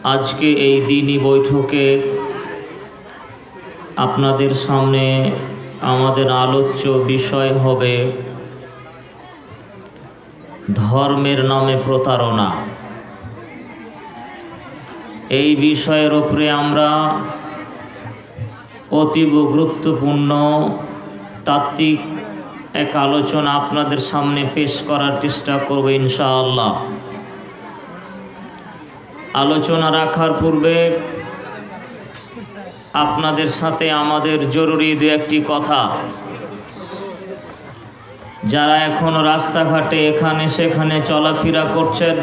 আজকে এই দিনই বৈঠকে আপনাদের সামনে আমাদের আলোচ্য বিষয় হবে ধর্মের নামে প্রতারণা। এই বিষয়ের উপরে আমরা অতীব গুরুত্বপূর্ণ তাত্ত্বিক এক আলোচনা আপনাদের সামনে পেশ করার চেষ্টা করব ইনশাআল্লাহ। আলোচনা রাখার পূর্বে আপনাদের সাথে আমাদের জরুরি দু একটি কথা। যারা এখনো রাস্তাঘাটে এখানে সেখানে চলাফেরা করছেন,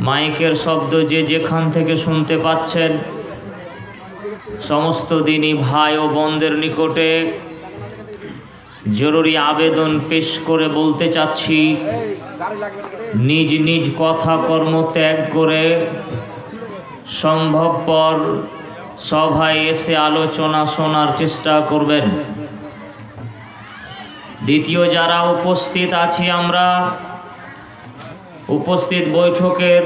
মাইকের শব্দ যে যেখান থেকে শুনতে পাচ্ছেন, সমস্ত দিনই ভাই ও বোনদের নিকটে জরুরি আবেদন পেশ করে বলতে চাচ্ছি, নিজ নিজ কথা কর্ম ত্যাগ করে সম্ভবপর সভায় এসে আলোচনা শোনার চেষ্টা করবেন। দ্বিতীয়, যারা উপস্থিত আছি আমরা, উপস্থিত বৈঠকের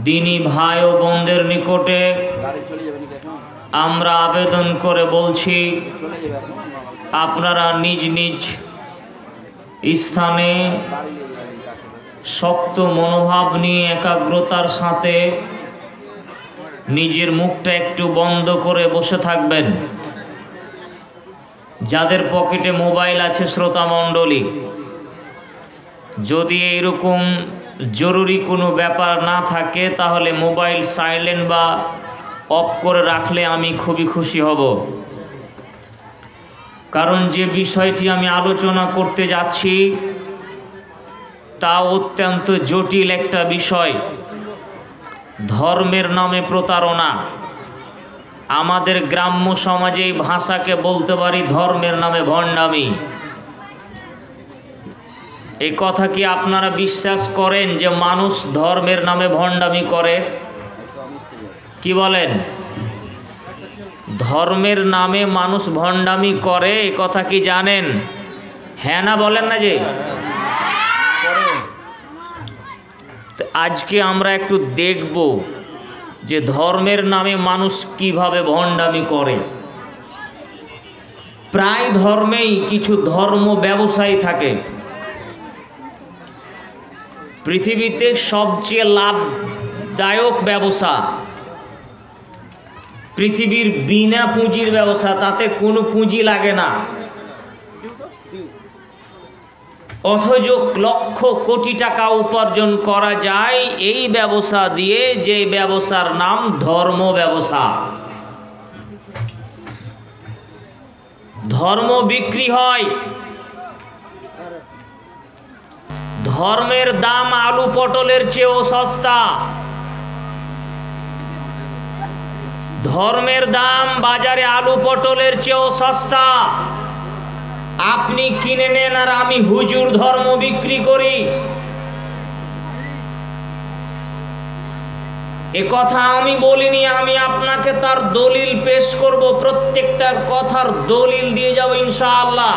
দিনী ভাই ও বোনদের নিকটে আমরা আবেদন করে বলছি, আপনারা নিজ নিজ স্থানে শক্ত মনোভাব নিয়ে একাগ্রতার সাথে নিজের মুখটা একটু বন্ধ করে বসে থাকবেন। যাদের পকেটে মোবাইল আছে শ্রোতা মণ্ডলী, যদি এইরকম জরুরি কোনো ব্যাপার না থাকে তাহলে মোবাইল সাইলেন্ট বা অফ করে রাখলে আমি খুবই খুশি হব। কারণ যে বিষয়টি আমি আলোচনা করতে যাচ্ছি তা অত্যন্ত জটিল একটা বিষয়। ধর্মের নামে প্রতারণা। আমাদের গ্রাম্য সমাজে এই ভাষাকে বলতে পারি ধর্মের নামে ভণ্ডামি। এই কথা কি আপনারা বিশ্বাস করেন যে মানুষ ধর্মের নামে ভণ্ডামি করে? কি বলেন? ধর্মের নামে মানুষ ভণ্ডামি করে, এই কথা কি জানেন? হ্যাঁ না বলেন না? যে আজকে আমরা একটু দেখব যে ধর্মের নামে মানুষ কিভাবে ভণ্ডামি করে। প্রায় ধর্মেই কিছু ধর্ম ব্যবসায়ী থাকে। পৃথিবীতে সবচেয়ে লাভদায়ক ব্যবসা পৃথিবীর বিনা পুঁজির ব্যবসা, তাতে কোনো পুঁজি লাগে না, অথচ লক্ষ কোটি টাকা উপার্জন করা যায় এই ব্যবসা দিয়ে, যে ব্যবসার নাম ধর্ম ব্যবসা। ধর্ম বিক্রি হয়। ধর্মের দাম আলু পটলের চেয়েও সস্তা। ধর্মের দাম বাজারে আলু পটলের চেয়েও সস্তা। আপনি কিনে নেন আর আমি হুজুর ধর্ম বিক্রি করি। এ কথা আমি বলিনি, আমি আপনাকে তার দলিল পেশ করব, প্রত্যেকটার কথার দলিল দিয়ে যাব ইনশাআল্লাহ।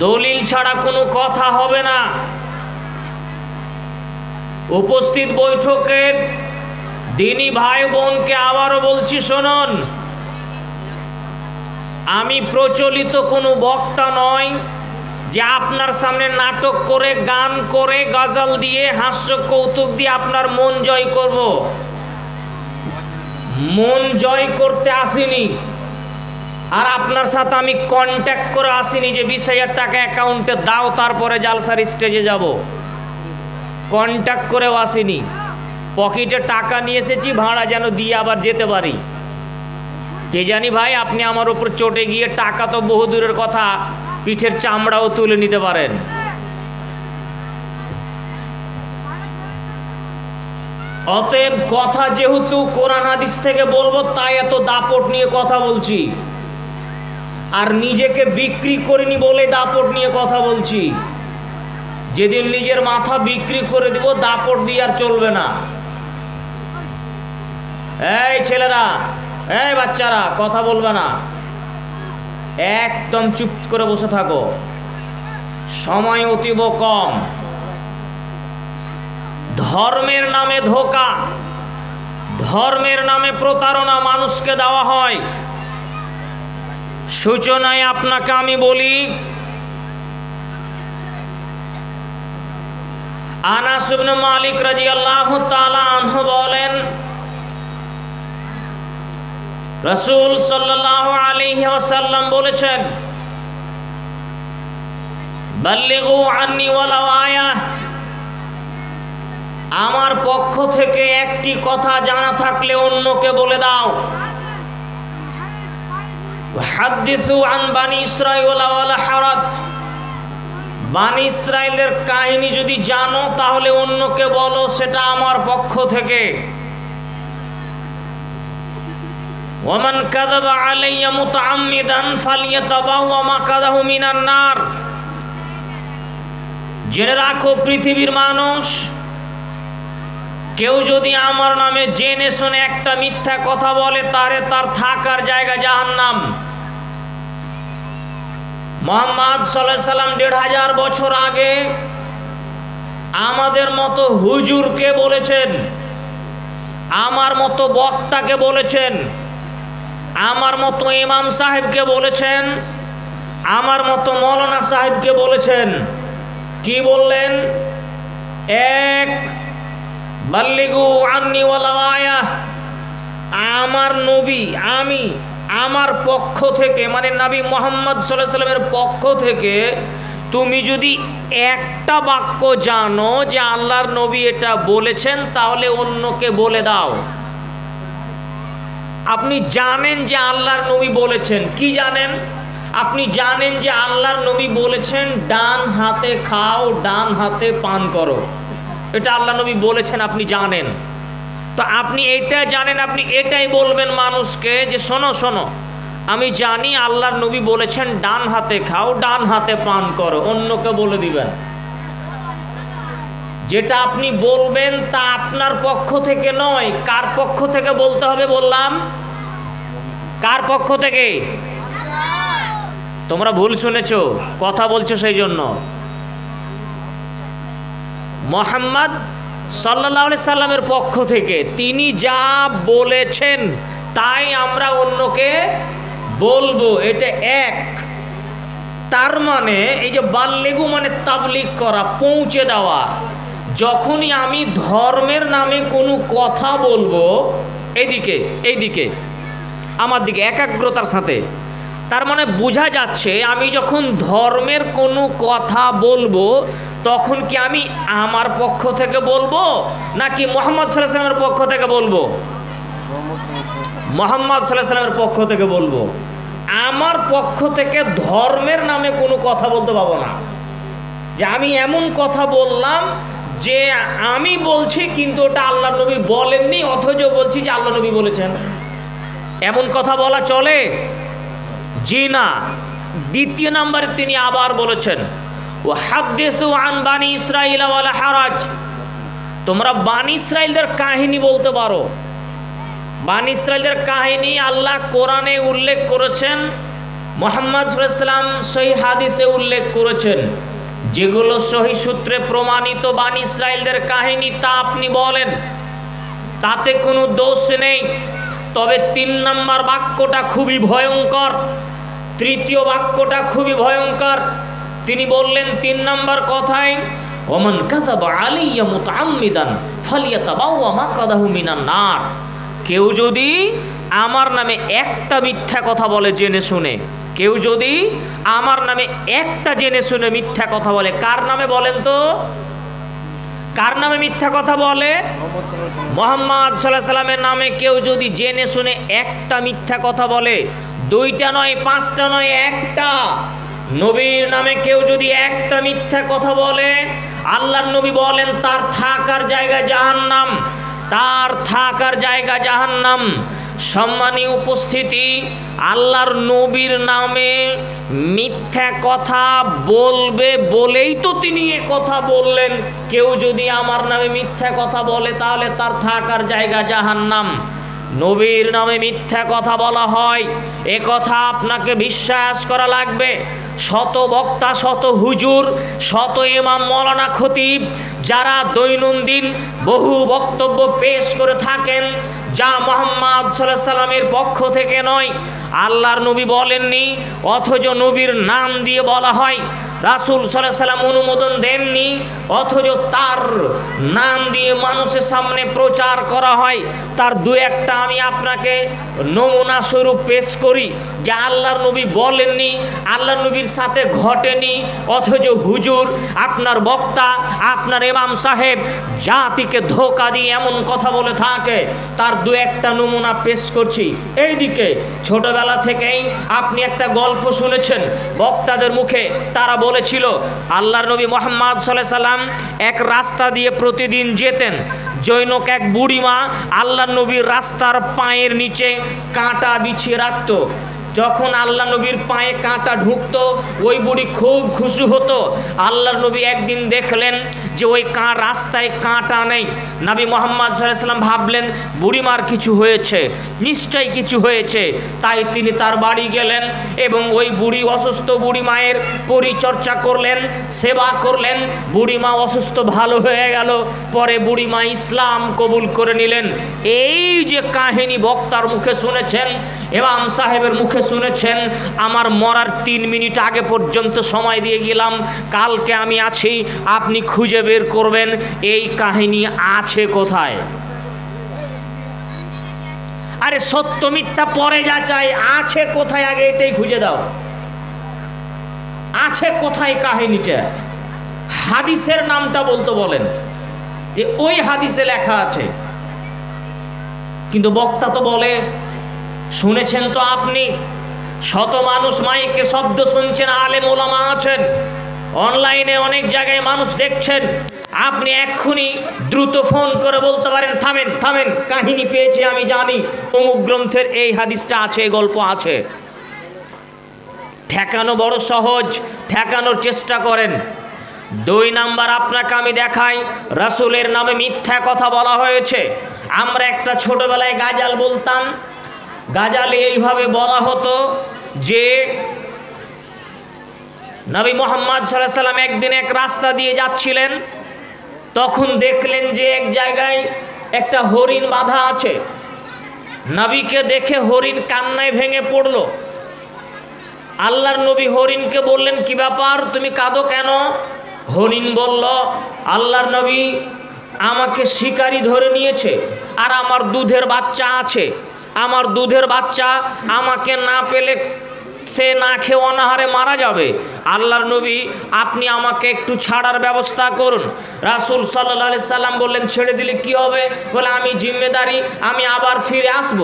দলিল ছাড়া কোনো কথা হবে না। উপস্থিত বৈঠকের দিনী ভাই বোনকে আবারও বলছি, শুনুন, আমি প্রচলিত কোনো বক্তা নয় যে আপনার সামনে নাটক করে, গান করে, গজল দিয়ে, হাস্য কৌতুক দিয়ে আপনার মন জয় করব। মন জয় করতে আসিনি, আর আপনার সাথে আমি কন্ট্যাক্ট করে আসিনি যে 20,000 টাকা অ্যাকাউন্টে দাও তারপরে জালসার স্টেজে যাব। কন্ট্যাক্ট করেও আসিনি। পকেটে টাকা নিয়ে এসেছি ভাড়া যেন দিয়ে আবার যেতে পারি। কে জানি ভাই, আপনি আমার উপর চটে গিয়ে টাকা তো বহু দূরের কথা, পিঠের চামড়াও তুলে নিতে পারেন। অতএব কথা যেহেতু কোরআন হাদিস থেকে বলবো, তাই এত দাপট নিয়ে কথা বলছি। আর নিজেকে বিক্রি করিনি বলে দাপট নিয়ে কথা বলছি। যেদিন নিজের মাথা বিক্রি করে দিব, দাপট দিয়ে আর চলবে না। এই ছেলেরা, এই বাচ্চারা, কথা বলবে না, একদম চুপ করে বসে থাকো। সময় অতীব কম। ধর্মের নামে ধোঁকা, ধর্মের নামে প্রতারণা মানুষকে দেওয়া হয়। সূচনায় আপনাকে আমি বলি, আনাস ইবনে মালিক রাদিয়াল্লাহু তাআলা আনহু বলেন, রাসূল সাল্লাল্লাহু আলাইহি ওয়াসাল্লাম বলেছেন, বাল্লিগু আন্নি ওয়ালাউ আয়া, আমার পক্ষ থেকে একটি কথা জানা থাকলে অন্যকে বলে দাও। হাদিসু আন বানি ইসরাঈল ওয়ালা হারাজ, বানি ইসরাইলের কাহিনী যদি জানো তাহলে অন্যকে বলো, সেটা আমার পক্ষ থেকে। ওয়ামান কাযাবা আলাইয়া মুতাআম্মিদান ফালইয়াতাবাওয়া মাকাদাহু মিনান নার, জেনে রাখো পৃথিবীর মানুষ, কেউ যদি আমার নামে জেনে শুনে একটা মিথ্যা কথা বলে তার থাকার জায়গা জাহান্নাম। মুহাম্মদ সাল্লাল্লাহু আলাইহি সাল্লাম ১৫০০ বছর আগে আমাদের মতো হুজুরকে বলেছেন, আমার মতো বক্তাকে বলেছেন, আমার মতো ইমাম সাহেবকে বলেছেন, আমার মতো মৌলানা সাহেবকে বলেছেন। কি বললেন? এক, বাল্লিগু আন্নি ওয়ালাউ আয়া, আমার নবী, আমি আমার পক্ষ থেকে, মানে নবী মুহাম্মদ সাল্লাল্লাহু আলাইহি সাল্লামের পক্ষ থেকে তুমি যদি একটা বাক্য জানো যে আল্লাহর নবী এটা বলেছেন, তাহলে অন্যকে বলে দাও। আপনি জানেন যে আল্লাহর নবী বলেছেন, কি জানেন? আপনি জানেন যে আল্লাহর নবী বলেছেন ডান হাতে খাও, ডান হাতে পান করো, এটা আল্লাহ নবী বলেছেন, আপনি জানেন। তো আপনি এটা জানেন, আপনি এটাই বলবেন মানুষকে যে শোনো শোনো, আমি জানি আল্লাহর নবী বলেছেন ডান হাতে খাও, ডান হাতে পান করো, অন্যকে বলে দিবেন। যেটা আপনি বলবেন তা আপনার পক্ষ থেকে নয়, কার পক্ষ থেকে বলতে হবে বললাম? কার পক্ষ থেকে? তোমরা ভুল শুনেছো, কথা বলছো সেই জন্য। মুহাম্মদ সাল্লাল্লাহু আলাইহি সাল্লামের পক্ষ থেকে তিনি যা বলেছেন তাই আমরা অন্যকে বলবো, এটা এক। তার মানে এই যে বাল্লিগু মানে তাবলীগ করা, পৌঁছে দেওয়া। যখনই আমি ধর্মের নামে কোনো কথা বলবো, এইদিকে আমার দিকে একাগ্রতার সাথে, তার মানে বোঝা যাচ্ছে আমি যখন ধর্মের কোনো কথা বলবো তখন কি আমি আমার পক্ষ থেকে বলবো নাকি মুহাম্মদ সাল্লাল্লাহু আলাইহি ওয়াসাল্লামের পক্ষ থেকে বলবো? মুহাম্মদ সাল্লাল্লাহু আলাইহি ওয়াসাল্লামের পক্ষ থেকে বলবো। আমার পক্ষ থেকে ধর্মের নামে কোনো কথা বলতে পাবো না, যে আমি এমন কথা বললাম যে আমি বলছি কিন্তু ওটা আল্লাহ নবী বলেননি, অথচ বলছি যে আল্লাহ নবী বলেছেন। এমন কথা বলা চলে? জি না। দ্বিতীয় নম্বরে তিনি আবার বলেছেন, ওয়া হাদিসু আন বানি ইসরাঈল ওয়ালা হারাজ, তোমরা বানি ইসরাঈলদের কাহিনী বলতে পারো। বানি ইসরাঈলদের কাহিনী আল্লাহ কোরআনে উল্লেখ করেছেন, মুহাম্মদ সাল্লাল্লাহু আলাইহি ওয়াসাল্লাম সহিহ হাদিসে উল্লেখ করেছেন, যেগুলো সহিহ সূত্রে প্রমাণিত বানি ইসরাঈলদের কাহিনী তা আপনি বলেন, তাতে কোনো দোষ নেই। তবে ৩ নম্বর বাক্যটা খুবই ভয়ঙ্কর, তৃতীয় বাক্যটা খুবই ভয়ঙ্কর। তিনি বললেন ৩ নম্বর কথায়, ওমান কাযাবা আলাইয়া মুতাআম্মিদান ফালইয়াতাবাওয়া মাকাদাহু মিনান নার, কেউ যদি আমার নামে একটা মিথ্যা কথা বলে জেনে শুনে, কেউ যদি আমার নামে একটা জেনে শুনে মিথ্যা কথা বলে, কার নামে বলেন তো? কার নামে মিথ্যা কথা বলে? মুহাম্মদ সাল্লাল্লাহু আলাইহি সাল্লামের নামে কেউ যদি জেনে শুনে একটা মিথ্যা কথা বলে, 2টা নয়, 5টা নয়, একটা। নবীর নামে কেউ যদি একটা মিথ্যা কথা বলে, আল্লাহর নবী বলেন তার থাকার জায়গা জাহান্নাম, তার থাকার জায়গা জাহান্নাম। সম্মানীয় উপস্থিতি, আল্লাহর নবীর নামে মিথ্যা কথা বলবে বলেই তো তিনি এ কথা বললেন, কেউ যদি আমার নামে মিথ্যা কথা বলে তাহলে তার থাকার জায়গা জাহান্নাম। নবীর নামে মিথ্যা কথা বলা হয়, এ কথা আপনাকে বিশ্বাস করা লাগবে। শত বক্তা, শত হুজুর, শত ইমাম, মৌলানা, খতিব যারা দৈনন্দিন বহু বক্তব্য পেশ করে থাকেন, যা মুহাম্মদ সাল্লাল্লাহু আলাইহি সাল্লামের পক্ষ থেকে নয়, আল্লাহর নবী বলেননি, অথচ নবীর নাম দিয়ে বলা হয়। রাসূল সাল্লাল্লাহু আলাইহি সাল্লাম অনুমোদন দেননি, অথচ তার নাম দিয়ে মানুষের সামনে প্রচার করা হয়। তার দু একটা আমি আপনাকে নমুনা স্বরূপ পেশ করি, যে আল্লাহর নবী বলেননি, আল্লাহর নবীর সাথে ঘটেনি, অথচ হুজুর, আপনার বক্তা, আপনার ইমাম সাহেব জাতিকে ধোঁকা দিয়ে এমন কথা বলে থাকে। তার দু একটা নমুনা পেশ করছি। এইদিকে ছোটবেলা থেকেই আপনি একটা গল্প শুনেছেন বক্তাদের মুখে, তারা বলেছিল আল্লাহর নবী মুহাম্মদ সাল্লাল্লাহু আলাইহি সাল্লাম এক রাস্তা দিয়ে প্রতিদিন যেতেন। জৈনক এক বুড়িমা আল্লাহর নবীর রাস্তার পায়ের নিচে কাঁটা বিছিয়ে রাখত। যখন আল্লাহ নবীর পায়ে কাঁটা ঢুকতো, ওই বুড়ি খুব খুশি হতো। আল্লাহর নবী একদিন দেখলেন যে ওই রাস্তায় কাঁটা নেই। নবী মুহাম্মদ সাল্লাল্লাহু আলাইহি সাল্লাম ভাবলেন বুড়িমার কিছু হয়েছে, নিশ্চয়ই কিছু হয়েছে। তাই তিনি তার বাড়ি গেলেন এবং ওই বুড়ি, অসুস্থ বুড়ি মায়ের পরিচর্যা করলেন, সেবা করলেন। বুড়িমা অসুস্থ ভালো হয়ে গেল। পরে বুড়িমা ইসলাম কবুল করে নিলেন। এই যে কাহিনী বক্তার মুখে শুনেছেন, ইমাম সাহেবের মুখে শুনেছেন, আমার মরার 3 মিনিট আগে পর্যন্ত সময় দিয়ে গেলাম, কালকে আমি আছি, আপনি খুঁজে বের করবেন এই কাহিনী আছে কোথায়। আরে সত্য মিথ্যা পরে যা চাই, আছে কোথায় আগে এটাই খুঁজে দাও। আছে কোথায় কাহিনীটা? হাদিসের নামটা বলতে বলেন যে ওই হাদিসে লেখা আছে, কিন্তু বক্তা তো বলে, শুনেছেন তো আপনি, শত মানুষ মাইকে শব্দ শুনছেন, আলেম ওলামা আছেন, অনলাইনে অনেক জায়গায় মানুষ দেখছেন। আপনি এক্ষুনি দ্রুত ফোন করে বলতে পারেন, থামেন থামেন, কাহিনী পেয়েছি, আমি জানি অমুক গ্রন্থের এই হাদিসটা আছে, এই গল্প আছে। ঠেকানো বড় সহজ, ঠেকানোর চেষ্টা করেন। 2 নাম্বার আপনাকে আমি দেখাই, রাসূলের নামে মিথ্যা কথা বলা হয়েছে। আমরা একটা ছোটবেলায় গাজাল বলতাম। গাজালে এইভাবে বলা হতো যে নবী মুহাম্মদ সাল্লাল্লাহু আলাইহি সাল্লাম একদিন এক রাস্তা দিয়ে যাচ্ছিলেন, তখন দেখলেন যে এক জায়গায় একটা হরিণ বাঁধা আছে। নবীকে দেখে হরিণ কান্নায় ভেঙে পড়ল। আল্লাহর নবী হরিণকে বললেন, কি ব্যাপার, তুমি কাঁদো কেন? হরিণ বলল, আল্লাহর নবী, আমাকে শিকারী ধরে নিয়েছে, আর আমার দুধের বাচ্চা আছে। আমার দুধের বাচ্চা আমাকে না পেলে সে না খেয়ে অনাহারে মারা যাবে। আল্লাহর নবী, আপনি আমাকে একটু ছাড়ার ব্যবস্থা করুন। রাসূল সাল্লাল্লাহু আলাইহি সাল্লাম বললেন, ছেড়ে দিলে কি হবে? বলে, আমি জিম্মেদারি, আমি আবার ফিরে আসব,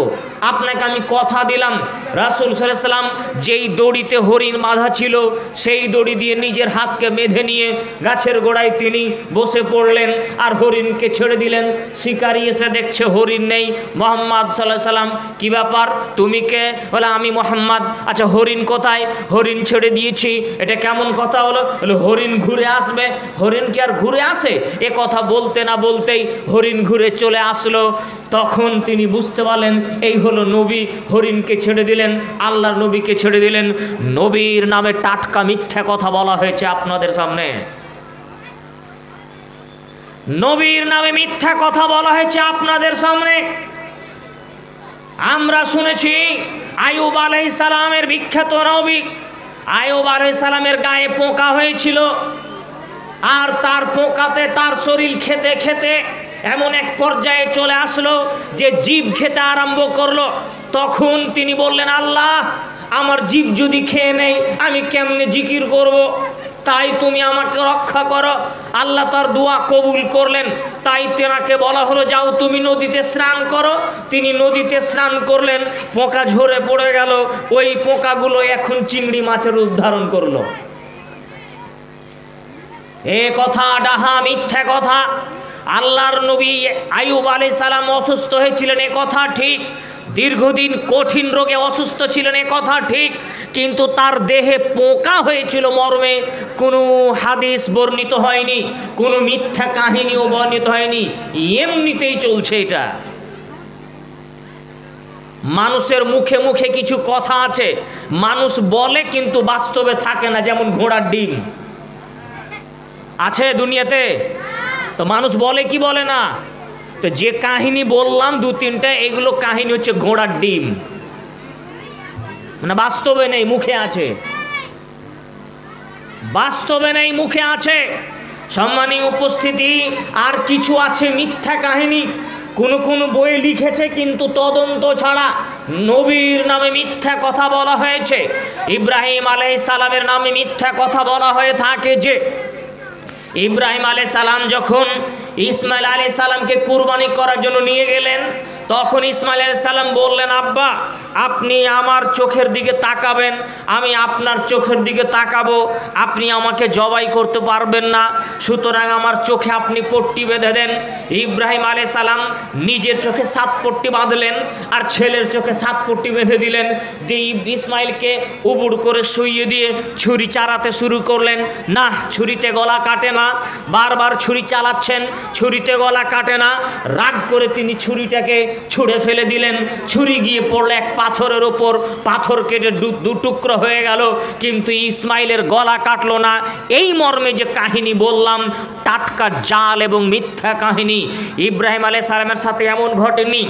আপনাকে আমি কথা দিলাম। রাসূল সাল্লাল্লাহু আলাইহি সাল্লাম যেই দড়িতে হরিণ বাঁধা ছিল, সেই দড়ি দিয়ে নিজের হাতকে বেঁধে নিয়ে গাছের গোড়ায় তিনি বসে পড়লেন আর হরিণকে ছেড়ে দিলেন। শিকারী এসে দেখছে হরিণ নেই। মুহাম্মদ সাল্লাল্লাহু আলাইহি সাল্লাম, কি ব্যাপার, তুমি কে? বলে, আমি মুহাম্মদ। আচ্ছা, হরিণ কোথায়? হরিণ ছেড়ে দিয়েছি। এটা কেমন কথা হলো? বলে, হরিণ ঘুরে আসবে। হরিণ কি আর ঘুরে আসে? এ কথা বলতে না বলতেই হরিণ ঘুরে চলে আসলো। তখন তিনি বুঝতে পারলেন এই হলো নবী। হরিণকে ছেড়ে দিলেন, আল্লাহর নবীকে ছেড়ে দিলেন। নবীর নামে টাটকা মিথ্যা কথা বলা হয়েছে আপনাদের সামনে। নবীর নামে মিথ্যা কথা বলা হয়েছে আপনাদের সামনে। আমরা শুনেছি আইয়ুব আলাইহিস সালামের বিখ্যাত নবী, আইয়ুব আলাইহিস সালামের গায়ে পোকা হয়েছিল, আর তার পোকাতে তার শরীর খেতে খেতে এমন এক পর্যায়ে চলে আসলো যে জীব খেতে আরম্ভ করলো। তখন তিনি বললেন, আল্লাহ, আমার জীব যদি খেয়ে নেই আমি কেমনে জিকির করব? তাই তুমি আমাকে রক্ষা করো। আল্লাহ তার দোয়া কবুল করলেন। তাই তেনাকে বলা হলো, যাও তুমি নদীতে স্নান করো। তিনি নদীতে স্নান করলেন, পোকা ঝরে পড়ে গেল। ওই পোকাগুলো এখন চিংড়ি মাছের রূপ ধারণ করলো। এ কথা ডাহা, মিথ্যা কথা। আল্লাহর নবী আইয়ুব আলাইহিস সালাম অসুস্থ হয়েছিলেন, এ কথা ঠিক। দীর্ঘদিন কঠিন রোগে অসুস্থ ছিলেন, এ কথা ঠিক। কিন্তু তার দেহে পোকা হয়েছিল মর্মে কোনো হাদিস বর্ণিত হয়নি, কোনো মিথ্যা কাহিনীও বর্ণিত হয়নি। এমনিতেই চলছে এটা। মানুষের মুখে মুখে কিছু কথা আছে, মানুষ বলে কিন্তু বাস্তবে থাকে না, যেমন ঘোড়ার ডিম আছে দুনিয়াতে, তো মানুষ বলে কি বলে না। তো যে কাহিনী বললাম দু তিনটা, এগুলো কাহিনী হচ্ছে ঘোড়ার ডিম, মানে বাস্তবে নেই, মুখে আছে, বাস্তবে নেই, মুখে আছে। সম্মানীয় উপস্থিতি, আর কিছু আছে মিথ্যা কাহিনী, কোন কোন বই লিখেছে কিন্তু তদন্ত ছাড়া। নবীর নামে মিথ্যা কথা বলা হয়েছে, ইব্রাহিম আলাইহিস সালামের নামে মিথ্যা কথা বলা হয়ে থাকে যে ইব্রাহিম আলাইহিস সালাম যখন ইসমাইল আলাইহিস সালামকে কুরবানি করার জন্য নিয়ে গেলেন, তখন ইসমাইল আলাইহিস সালাম বললেন, আব্বা আপনি আমার চোখের দিকে তাকাবেন, আমি আপনার চোখের দিকে তাকাবো, আপনি আমাকে জবাই করতে পারবেন না, সুতরাং আমার চোখে আপনি পট্টি বেঁধে দেন। ইব্রাহিম আলাইহিস সালাম নিজের চোখে 7 পট্টি বাঁধলেন আর ছেলের চোখে 7 পট্টি বেঁধে দিলেন, দিয়ে ইসমাইলকে উবুড় করে শুইয়ে দিয়ে ছুরি চালাতে শুরু করলেন। না, ছুরিতে গলা কাটে না, বারবার ছুরি চালাচ্ছেন, ছুরিতে গলা কাটে না। রাগ করে তিনি ছুরিটাকে ছুঁড়ে ফেলে দিলেন, ছুরি গিয়ে পড়লো এক পাথরের ওপর, পাথর কেটে দু টুকরো হয়ে গেল, কিন্তু ইসমাইলের গলা কাটলো না। এই মর্মে যে কাহিনী বললাম, টাটকা জাল এবং মিথ্যা কাহিনী। ইব্রাহিম আলাইহিস সালামের সাথে এমন ঘটেনি।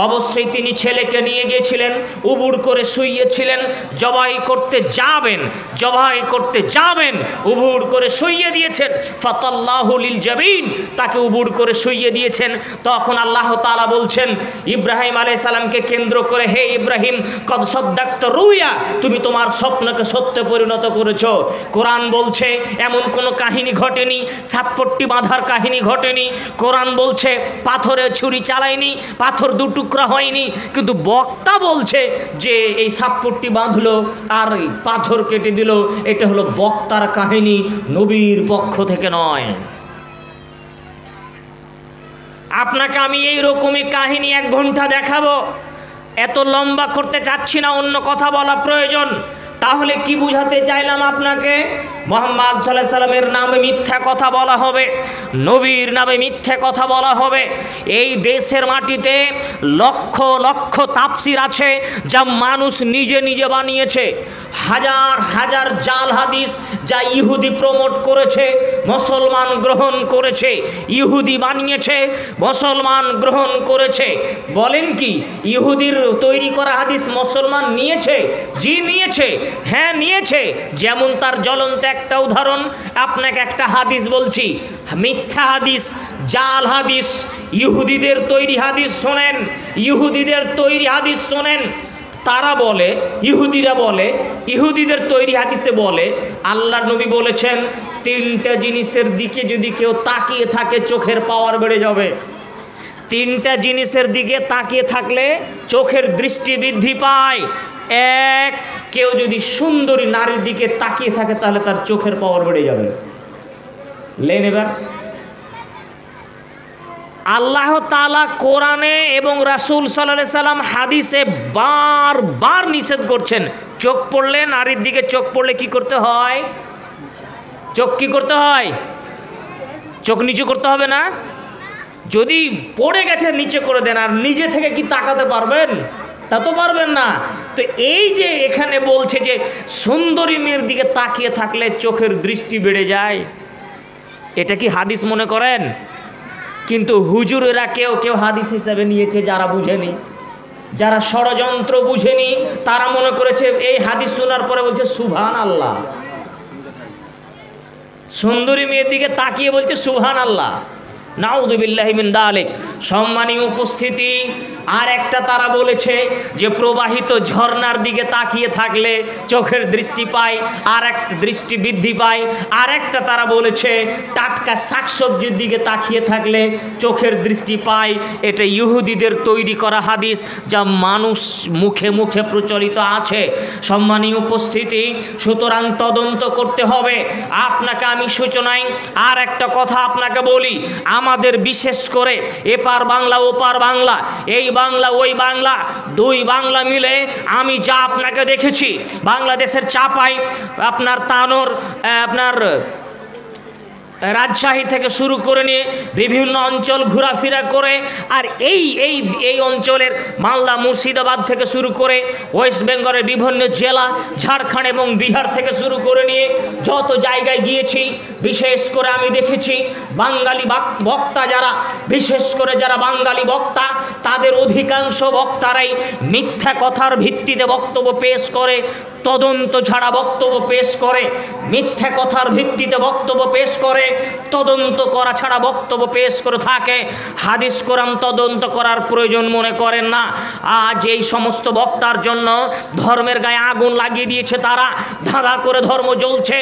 অবশ্যই তিনি ছেলেকে নিয়ে গিয়েছিলেন, উবুড় করে শুইয়েছিলেন, জবাই করতে যাবেন, জবাই করতে যাবেন, উবুড় করে শুইয়ে দিয়েছেন, ফাতাল্লাহু লিল জাবিন, তাকে উবুড় করে শুইয়ে দিয়েছেন। তখন আল্লাহ তাআলা বলছেন ইব্রাহিম আলাইহিস সালামকে কেন্দ্র করে, হে ইব্রাহিম কদ সাদ্দাকতা রুয়া, তুমি তোমার স্বপ্নকে সত্যে পরিণত করেছো। কোরআন বলছে এমন কোনো কাহিনী ঘটেনি, 7 পট্টি বাঁধার কাহিনী ঘটেনি। কোরআন বলছে পাথরে ছুরি চালায়নি, পাথর 2 টুকরা হয়নি, কিন্তু বক্তা বলছে যে এই 7 পট্টি বাঁধলো আর পাথর কেটে দিল। এটা হলো বক্তার কাহিনী, নবীর পক্ষ থেকে নয়। আপনাকে আমি এই রকমই কাহিনী 1 ঘন্টা দেখাবো, এত লম্বা করতে চাচ্ছি না, অন্য কথা বলা প্রয়োজন। তাহলে কি বুঝাতে চাইলাম আপনাকে? মুহাম্মদ সাল্লাল্লাহু আলাইহি সাল্লামের নামে মিথ্যা কথা বলা হবে, নবীর নামে মিথ্যা কথা বলা হবে। এই দেশের মাটিতে লক্ষ লক্ষ তাফসির আছে যা মানুষ নিজে নিজে বানিয়েছে, হাজার হাজার জাল হাদিস যা ইহুদি প্রমোট করেছে, মুসলমান গ্রহণ করেছে। ইহুদি বানিয়েছে, মুসলমান গ্রহণ করেছে। বলেন কি ইহুদির তৈরি করা হাদিস মুসলমান নিয়েছে? জি নিয়েছে, হ্যাঁ নিয়েছে। যেমন তার জ্বলন্ত একটা উদাহরণ আপনাকে একটা হাদিস বলছি, মিথ্যা হাদিস, জাল হাদিস, ইহুদিদের তৈরি হাদিস শোনেন, ইহুদিদের তৈরি হাদিস শোনেন। তারা বলে, ইহুদিরা বলে, ইহুদিদের তৈরি হাদিসে বলে আল্লাহর নবী বলেছেন 3টা জিনিসের দিকে যদি কেউ তাকিয়ে থাকে চোখের পাওয়ার বেড়ে যাবে। 3টা জিনিসের দিকে তাকিয়ে থাকলে চোখের দৃষ্টি বৃদ্ধি পায়। 1, কেউ যদি সুন্দরী নারীর দিকে তাকিয়ে থাকে তাহলে তার চোখের পাওয়ার বেড়ে যাবে। লেন এবার আল্লাহ তাআলা কোরআনে এবং রাসূল সাল্লাল্লাহু আলাইহি সাল্লাম হাদিসে বারবার নিষেধ করছেন, চোখ পড়লে, নারীর দিকে চোখ পড়লে কি করতে হয়? চোখ কি করতে হয়? চোখ নিচু করতে হবে না? যদি পড়ে গেছে নিচে করে দেন, আর নিজে থেকে কি তাকাতে পারবেন? তা তো পারবেন না। তো এই যে এখানে বলছে যে সুন্দরী মেয়ের দিকে তাকিয়ে থাকলে চোখের দৃষ্টি বেড়ে যায়, এটা কি হাদিস মনে করেন? কিন্তু হুজুরেরা কেউ কেউ হাদিস হিসাবে নিয়েছে, যারা বুঝেনি, যারা ষড়যন্ত্র বুঝেনি, তারা মনে করেছে এই হাদিস শোনার পরে বলছে সুবহানাল্লাহ, সুন্দরী মেয়ের দিকে তাকিয়ে বলছে সুবহানাল্লাহ, নাউযুবিল্লাহি মিন যালিক। সম্মানীয় উপস্থিতি, আর একটা তারা বলেছে যে প্রবাহিত ঝর্ণার দিকে তাকিয়ে থাকলে চোখের দৃষ্টি পায়, আর একটা দৃষ্টি বৃদ্ধি পায়। আর একটা তারা বলেছে টাটকা শাকসবজির দিকে তাকিয়ে থাকলে চোখের দৃষ্টি পায়। এটা ইহুদিদের তৈরি করা হাদিস, যা মানুষ মুখে মুখে প্রচলিত আছে। সম্মানীয় উপস্থিতি, সুতরাং তদন্ত করতে হবে। আপনাকে আমি সূচনায় আর একটা কথা আপনাকে বলি, আমাদের বিশেষ করে এপার বাংলা ওপার বাংলা, এই বাংলা ওই বাংলা, 2 বাংলা মিলে আমি যা আপনাকে দেখেছি, বাংলাদেশের চাপাই, আপনার তানোর, আপনার রাজশাহী থেকে শুরু করে নিয়ে বিভিন্ন অঞ্চল ঘোরাফেরা করে, আর এই অঞ্চলের মালদা মুর্শিদাবাদ থেকে শুরু করে ওয়েস্ট বেঙ্গলের বিভিন্ন জেলা, ঝাড়খণ্ড এবং বিহার থেকে শুরু করে নিয়ে যত জায়গায় গিয়েছি, বিশেষ করে আমি দেখেছি বাঙালি বক্তা যারা, বিশেষ করে যারা বাঙালি বক্তা, তাদের অধিকাংশ বক্তারাই মিথ্যা কথার ভিত্তিতে বক্তব্য পেশ করে, তদন্ত ছাড়া বক্তব্য পেশ করে, মিথ্যা কথার ভিত্তিতে বক্তব্য পেশ করে, তদন্ত করা ছাড়া বক্তব্য পেশ করে থাকে। হাদিস কোরআন তদন্ত করার প্রয়োজন মনে করেন না। আজ এই সমস্ত বক্তার জন্য ধর্মের গায়ে আগুন লাগিয়ে দিয়েছে তারা, ধাঁধা করে ধর্ম জ্বলছে।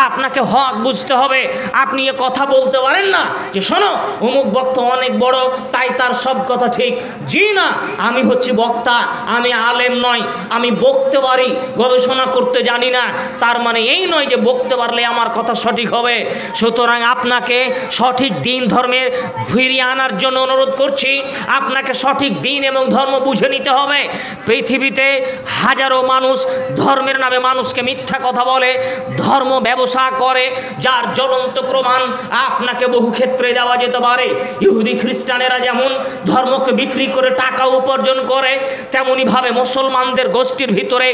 আপনাকে হক বুঝতে হবে। আপনি এ কথা বলতে পারেন না যে শোনো অমুক বক্তা অনেক বড়, তাই তার সব কথা ঠিক। জি না, আমি হচ্ছি বক্তা, আমি আলেম নয়, আমি বকতে পারি, গবেষণা করতে জানি না, তার মানে এই নয় যে বকতে পারলে আমার কথা সঠিক হবে। সুতরাং আপনাকে সঠিক দিন ধর্মের ফিরিয়ে আনার জন্য অনুরোধ করছি। আপনাকে সঠিক দিন এবং ধর্ম বুঝে নিতে হবে। পৃথিবীতে হাজারো মানুষ ধর্মের নামে মানুষকে মিথ্যা কথা বলে, ধর্ম ব্যবসা করে, যার জ্বলন্ত প্রমাণ আপনাকে বহু ক্ষেত্রে দেওয়া যেতে পারে। ইহুদি খ্রিস্টানেরা যেমন ধর্মকে বিক্রি করে টাকা উপার্জন করে, তেমনিভাবে মুসলমানদের গোষ্ঠীর ভিতরে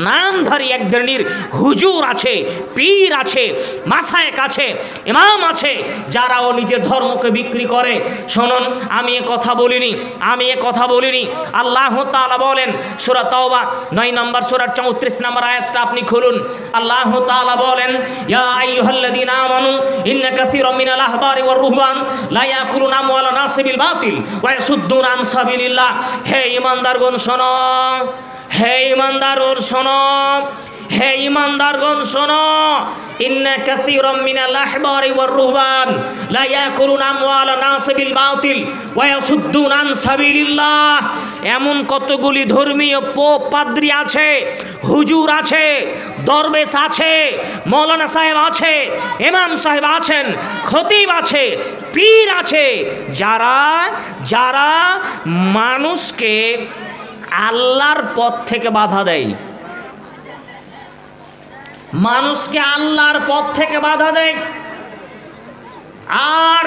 নামধারী এক ধরনের হুজুর আছে, পীর আছে, মাসায়েক আছে, ইমাম আছে, যারাও নিজের ধর্মকে বিক্রি করে। শুনুন, আমি এ কথা বলিনি। আল্লাহ তাআলা বলেন সূরা তাওবা 9 নম্বর সূরার 34 নম্বর আয়াতটা আপনি খুলুন। আল্লাহ তাআলা বলেন, ইয়া আইয়ুহাল্লাযীনা আমানু ইন্না কাসীরাম মিনাল আহবারি ওয়ার রুহবান লা ইয়াকুলুনা আমওয়ালান নাসি বিল বাতিল ওয়া ইয়াসুদ্দুনা আন সাবিলিল্লাহ। হে ঈমানদারগণ শোনো, হে ঈমানদারগণ শোনো, ইন্না কাসীরাম মিনাল আহবারি ওয়ার রুহবান লা ইয়াকুলুনা আমওয়ালান নাসি বিল বাতিল ওয়া ইয়াসুদ্দুনা আন সাবিলিল্লাহ। এমন কতগুলি ধর্মীয় পোপ পাদ্রী আছে, হুজুর আছে, দরবেশ আছে, মৌলানা সাহেব আছে, ইমাম সাহেব আছেন, খতিব আছে, পীর আছে, যারা মানুষকে আল্লাহর পথ থেকে বাধা দেয়, মানুষকে আল্লাহর পথ থেকে বাধা দেয়, আর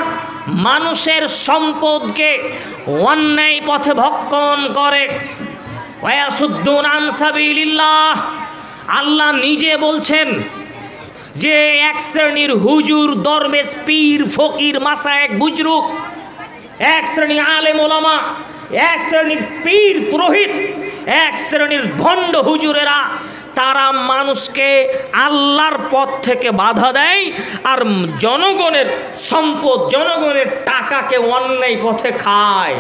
মানুষের সম্পদকে অন্যায় পথে ভক্ষণ করে। ওয়ায়াসুদ্দুনা আন সাবিলিল্লাহ। আল্লাহ নিজে বলছেন যে এক শ্রেণীর হুজুর, দরবেশ, পীর, ফকির, মাসায়েক, বুজরুক, এক শ্রেণীর আলেম ওলামা, এক শ্রেণীর পীর পুরোহিত, এক শ্রেণীর ভণ্ড হুজুরেরা, তারা মানুষকে আল্লাহর পথ থেকে বাধা দেয় আর জনগণের সম্পদ, জনগণের টাকাকে অন্যায় পথে খায়।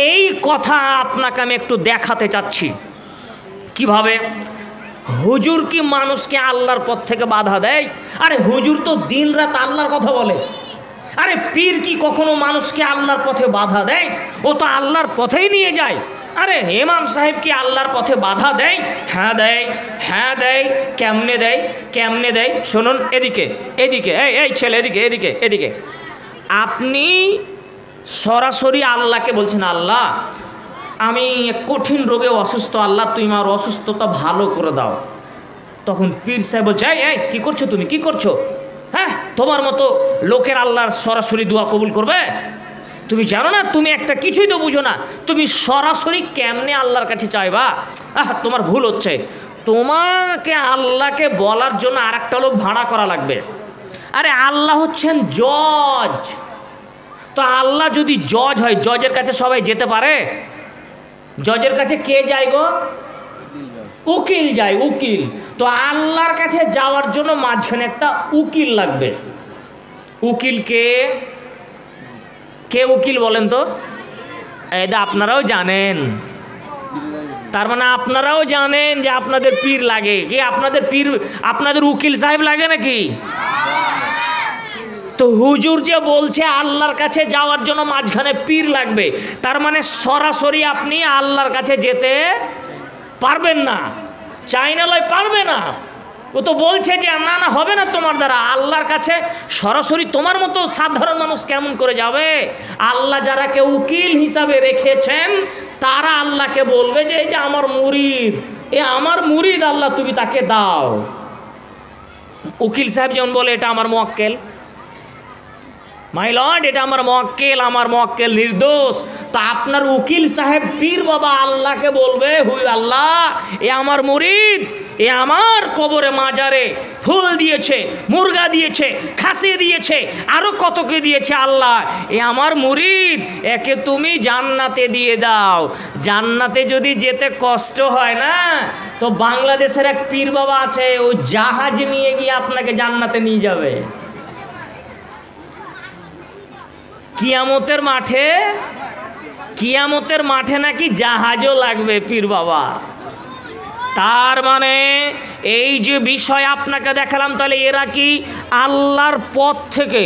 এই কথা আপনাকে আমি একটু দেখাতে চাচ্ছি। কিভাবে হুজুর কি মানুষকে আল্লাহর পথ থেকে বাধা দেয়? আরে হুজুর তো দিন রাত আল্লাহর কথা বলে। আরে পীর কি কখনো মানুষকে আল্লাহর পথে বাধা দেয়? ও তো আল্লাহর পথেই নিয়ে যায়। আরে ইমাম সাহেব কি আল্লাহর পথে বাধা দেয়? হ্যাঁ দেয়। কেমনে দেয়? শুনুন, এদিকে এই ছেলে, এদিকে। আপনি সরাসরি আল্লাহকে বলছেন, আল্লাহ আমি কঠিন রোগে অসুস্থ, আল্লাহ তুমি আমার অসুস্থতা ভালো করে দাও। তখন পীর সাহেব বলছে, এই কি করছো তুমি, কি করছো? হ্যাঁ, তোমার মতো লোকের আল্লাহর সরাসরি দোয়া কবুল করবে? তুমি জানো না, তুমি একটা কিছুই তো বুঝো না, তুমি সরাসরি কেমনে আল্লাহর কাছে চাইবা? তোমার ভুল হচ্ছে। তোমাকে আল্লাহকে বলার জন্য আর একটা লোক ভাড়া করা লাগবে। আরে আল্লাহ হচ্ছেন জজ। তো আল্লাহ যদি জজ হয়, জজের কাছে সবাই যেতে পারে? জজের কাছে কে যায় গো? উকিল যায়, উকিল। তো আল্লাহর কাছে যাওয়ার জন্য মাঝখানে একটা উকিল লাগবে। উকিল কে উকিল বলেন তো? এটা আপনারাও জানেন। তার মানে আপনারাও জানেন যে আপনাদের পীর লাগে কি? আপনাদের উকিল সাহেব লাগে নাকি? তো হুজুর যে বলছে আল্লাহর কাছে যাওয়ার জন্য মাঝখানে পীর লাগবে, তার মানে সরাসরি আপনি আল্লাহর কাছে যেতে পারবেন না। চাইনা লয়, পারবে না। ও তো বলছে যে না হবে না তোমার দ্বারা। আল্লাহর কাছে সরাসরি তোমার মতো সাধারণ মানুষ কেমন করে যাবে? আল্লাহ যারাকে উকিল হিসাবে রেখেছেন, তারা আল্লাহকে বলবে যে এই যে আমার মুরিদ, আমার মুরিদ, আল্লাহ তুমি তাকে দাও। উকিল সাহেব যেমন বলে এটা আমার মোয়াক্কেল, মাই লর্ড এটা আমার মোয়াক্কেল নির্দোষ। তা আপনার উকিল সাহেব পীর বাবা আল্লাহকে বলবে, হুই আল্লাহ এ আমার মুরিদ, এ আমার কবরে মাজারে ফুল দিয়েছে, মুরগা দিয়েছে, খাসি দিয়েছে, আরো কতকে দিয়েছে, আল্লাহ এ আমার মুরিদ, একে তুমি জান্নাতে দিয়ে দাও। জান্নাতে যদি যেতে কষ্ট হয় না, তো বাংলাদেশের এক পীর বাবা আছে, ও জাহাজ নিয়ে গিয়ে আপনাকে জান্নাতে নিয়ে যাবে। কিয়ামতের মাঠে নাকি জাহাজও লাগবে পীর বাবা। তার মানে এই যে বিষয় আপনাকে দেখালাম, তাহলে এরা কি আল্লাহর পথ থেকে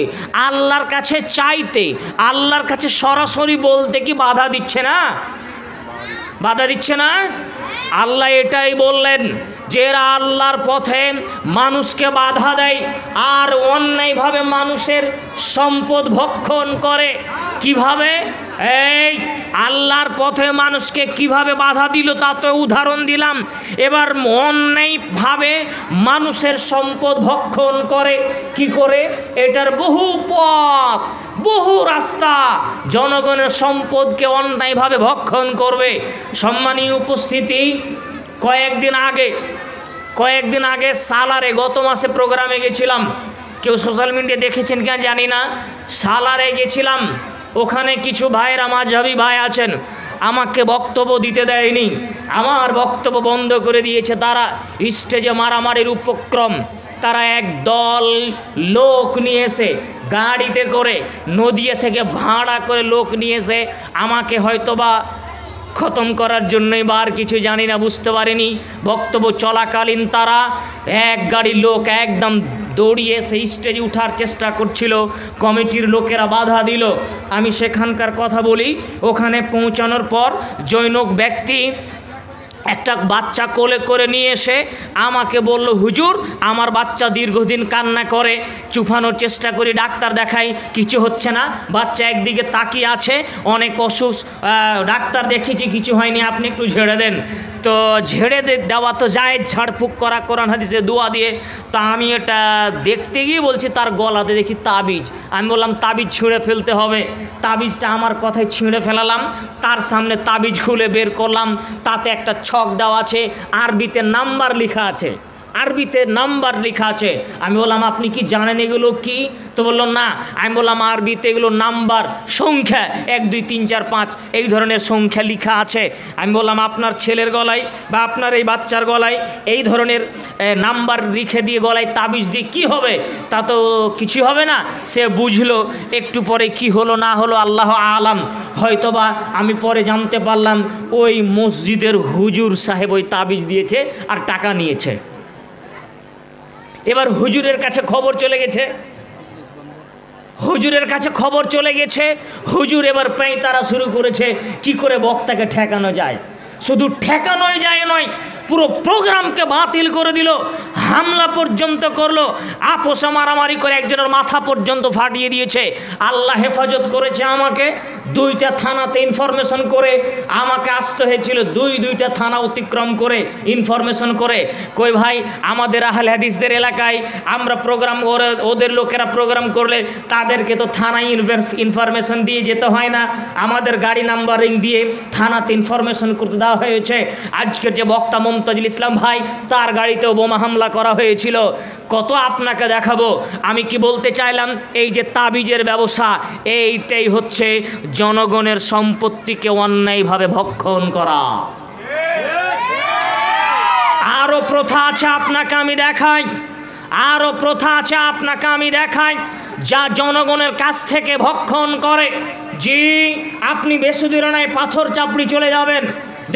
আল্লাহর কাছে চাইতে, আল্লাহর কাছে সরাসরি বলতে কি বাধা দিচ্ছে না? আল্লাহ এটাই বললেন যে এরা আল্লাহর পথে মানুষকে বাধা দেয় আর অন্যায়ভাবে মানুষের সম্পদ ভক্ষণ করে। কিভাবে? এই আল্লাহর পথে মানুষকে কিভাবে বাধা দিল তা তো উদাহরণ দিলাম। এবার অন্যায়ভাবে মানুষের সম্পদ ভক্ষণ করে কি করে? এটার বহু পথ, বহু রাস্তা, জনগণের সম্পদকে অন্যায়ভাবে ভক্ষণ করবে। সম্মানীয় উপস্থিতি, কয়েকদিন আগে সালারে, গত মাসে প্রোগ্রামে গেছিলাম, কেউ সোশ্যাল মিডিয়া দেখেছেন কিনা জানি না, সালারে গেছিলাম। ওখানে কিছু ভাইয়েরা, মাঝহাবি ভাই আছেন, আমাকে বক্তব্য দিতে দেয়নি, আমার বক্তব্য বন্ধ করে দিয়েছে। তারা স্টেজে মারামারির উপক্রম, তারা এক দল লোক নিয়ে এসে গাড়িতে করে নদিয়া থেকে ভাড়া করে লোক নিয়ে এসে আমাকে হয়তোবা খতম করার জন্যই বা আর কিছু জানি না, বুঝতে পারিনি। বক্তব্য চলাকালীন তারা এক গাড়ি লোক একদম দৌড়িয়ে সেই স্টেজে উঠার চেষ্টা করছিল, কমিটির লোকেরা বাধা দিল। আমি সেখানকার কথা বলি, ওখানে পৌঁছানোর পর জৈনক ব্যক্তি একটা বাচ্চা কোলে করে নিয়ে এসে আমাকে বলল, হুজুর আমার বাচ্চা দীর্ঘদিন কান্না করে, চুপানোর চেষ্টা করি, ডাক্তার দেখাই, কিছু হচ্ছে না, বাচ্চা একদিকে তাকিয়ে আছে, অনেক অসুস্থ, ডাক্তার দেখেছি কিছু হয়নি, আপনি একটু ঝেড়ে দেন। তো ঝেড়ে দেওয়া তো যায়, ঝাড়ফুঁক করা কোরআন হাদিসে দোয়া দিয়ে। তো আমি এটা দেখতে গিয়ে বলছি তার গলাতে দেখি তাবিজ। আমি বললাম তাবিজ ছিঁড়ে ফেলতে হবে, তাবিজটা আমার কথায় ছিঁড়ে ফেলালাম, তার সামনে তাবিজ খুলে বের করলাম, তাতে একটা ছক দেওয়া আছে, আরবিতে নাম্বার লেখা আছে, আমি বললাম আপনি কি জানেন এগুলো কি? তো বললো না। আমি বললাম আরবিতে এগুলো নাম্বার, সংখ্যা, 1 2 3 4 5 এই ধরনের সংখ্যা লেখা আছে। আমি বললাম আপনার ছেলের গলায় বা আপনার এই বাচ্চার গলায় এই ধরনের নাম্বার লিখে দিয়ে গলায় তাবিজ দিয়ে কি হবে? তা তো কিছু হবে না। সে বুঝলো, একটু পরে কি হলো না হলো আল্লাহ আলাম, হয়তোবা আমি পরে জানতে পারলাম ওই মসজিদের হুজুর সাহেব ওই তাবিজ দিয়েছে আর টাকা নিয়েছে। এবার হুজুরের কাছে খবর চলে গেছে, হুজুর এবার পেঁতারা শুরু করেছে কি করে বক্তাকে ঠেকানো যায়। শুধু ঠেকানোই যায় নয়, পুরো প্রোগ্রামকে বাতিল করে দিল, হামলা পর্যন্ত করলো, আপোষা মারামারি করে একজনের মাথা পর্যন্ত ফাটিয়ে দিয়েছে। আল্লাহ হেফাজত করেছে আমাকে, 2টা থানাতে ইনফরমেশন করে আমাকে আসতে হয়েছিল, 2টা থানা অতিক্রম করে ইনফরমেশন করে। কই ভাই আমাদের আহলে হাদিসদের এলাকায় আমরা প্রোগ্রাম করে, ওদের লোকেরা প্রোগ্রাম করলে তাদেরকে তো থানায় ইনফরমেশন দিয়ে যেতে হয় না, আমাদের গাড়ি নাম্বারিং দিয়ে থানাতে ইনফরমেশন করতে দেওয়া হয়েছে। আজকের যে বক্তা মমতাজুল ইসলাম ভাই, তার গাড়িতেও বোমা হামলা করা হয়েছিল। কত আপনাকে দেখাবো। আমি কি বলতে চাইলাম, এই যে তাবিজের ব্যবসা, এইটাই হচ্ছে জনগণের সম্পত্তিকে অন্যায়ভাবে ভক্ষণ করা। আরো প্রথা আছে আপনাকে আমি দেখাই, যা জনগণের কাছ থেকে ভক্ষণ করে। জি, আপনি বেশি দূরে নয়, পাথর চাপড়ি চলে যাবেন,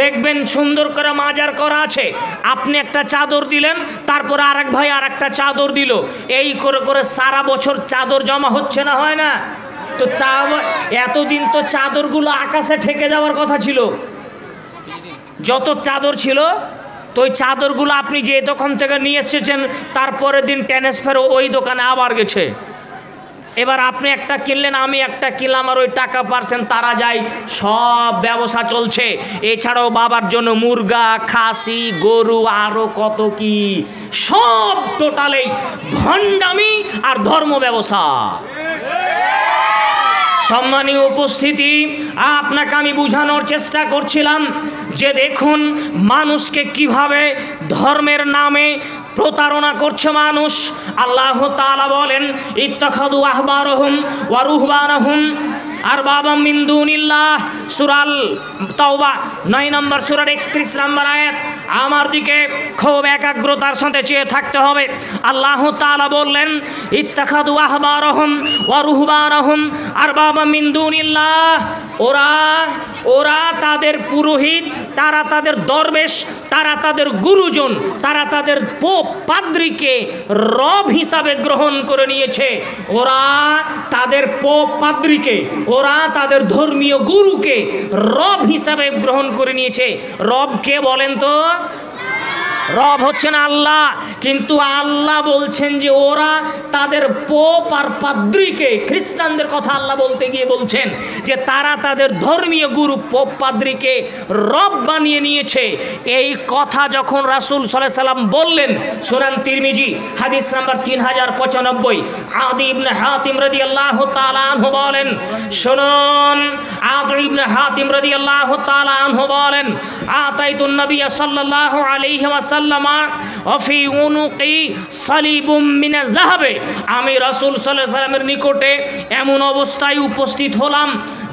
দেখবেন সুন্দর করে মাজার করা আছে। আপনি একটা চাদর দিলেন, তারপরে আরেক ভাই আর একটা চাদর দিল, এই করে করে সারা বছর চাদর জমা হচ্ছে না, হয় না? তো এতদিন তো চাদরগুলো আকাশে ঠেকে যাওয়ার কথা ছিল, যত চাদর ছিল। তো ওই চাদরগুলো আপনি যে দোকান থেকে নিয়ে এসেছেন, তারপরের দিন ট্রান্সফার ওই দোকানে আবার গেছে। এবার আপনি একটা কিনলেন, আমি একটা কিনলাম, আর ওই টাকা পারছেন তারা যায়, সব ব্যবসা চলছে। এছাড়াও বাবার জন্য মুরগা, খাসি, গরু, আরও কত কি, সব টোটালেই ভণ্ডামি আর ধর্ম ব্যবসা। সম্মানীয় উপস্থিতি, আপনাকে আমি বোঝানোর চেষ্টা করছিলাম যে দেখুন মানুষকে কিভাবে ধর্মের নামে প্রতারণা করছে মানুষ। আল্লাহ তাআলা বলেন, ইত্তাখাযু আহবারহুম ওয়া রুহবানাহুম আরবাবাম মিন দুনিল্লাহ, সূরা তাওবা 9 নম্বর সূরার 31 নম্বর আয়াত। আমার দিকে খুব একাগ্রতার সাথে চেয়ে থাকতে হবে। আল্লাহ তাআলা বললেন, ইত্তাখাযু আহবারহুম ওয়া রুহবানাহুম আরবাবাম মিন দুনিল্লাহ, ওরা তাদের পুরোহিত, তারা তাদের দরবেশ, তারা তাদের গুরুজন, তারা তাদের পোপ পাদ্রীকে রব হিসাবে গ্রহণ করে নিয়েছে। ওরা তাদের পোপ পাদ্রীকে, ওরা তাদের ধর্মীয় গুরুকে রব হিসাবে গ্রহণ করে নিয়েছে। রব কে বলেন তো? রব হচ্ছেন আল্লাহ। কিন্তু আল্লাহ বলছেন যে ওরা তাদের পোপ আর পাদ্রীকে, খ্রিস্টানদের কথা আল্লাহ বলতে গিয়ে বলছেন যে তারা তাদের ধর্মীয় গুরু পোপ পাদ্রীকে রব বানিয়ে নিয়েছে। এই কথা যখন রাসূল সাল্লাল্লাহু আলাইহি সাল্লাম বললেন, সুনান তিরমিজি হাদিস নাম্বার 3095, আদি ইবনে হাতিম রাদিয়াল্লাহু তাআলা আনহু বলেন, শুনুন, আদি ইবনে হাতিম রাদিয়াল্লাহু তাআলা আনহু বলেন, আতাইতুন নবী সাল্লাল্লাহু আলাইহি ওয়াসাল্লাম অফি উনুকি সালিবুম মিনাজ যাহাবে, আমি রাসূল সাল্লাল্লাহু আলাইহি সাল্লামের নিকটে এমন অবস্থায় উপস্থিত হলাম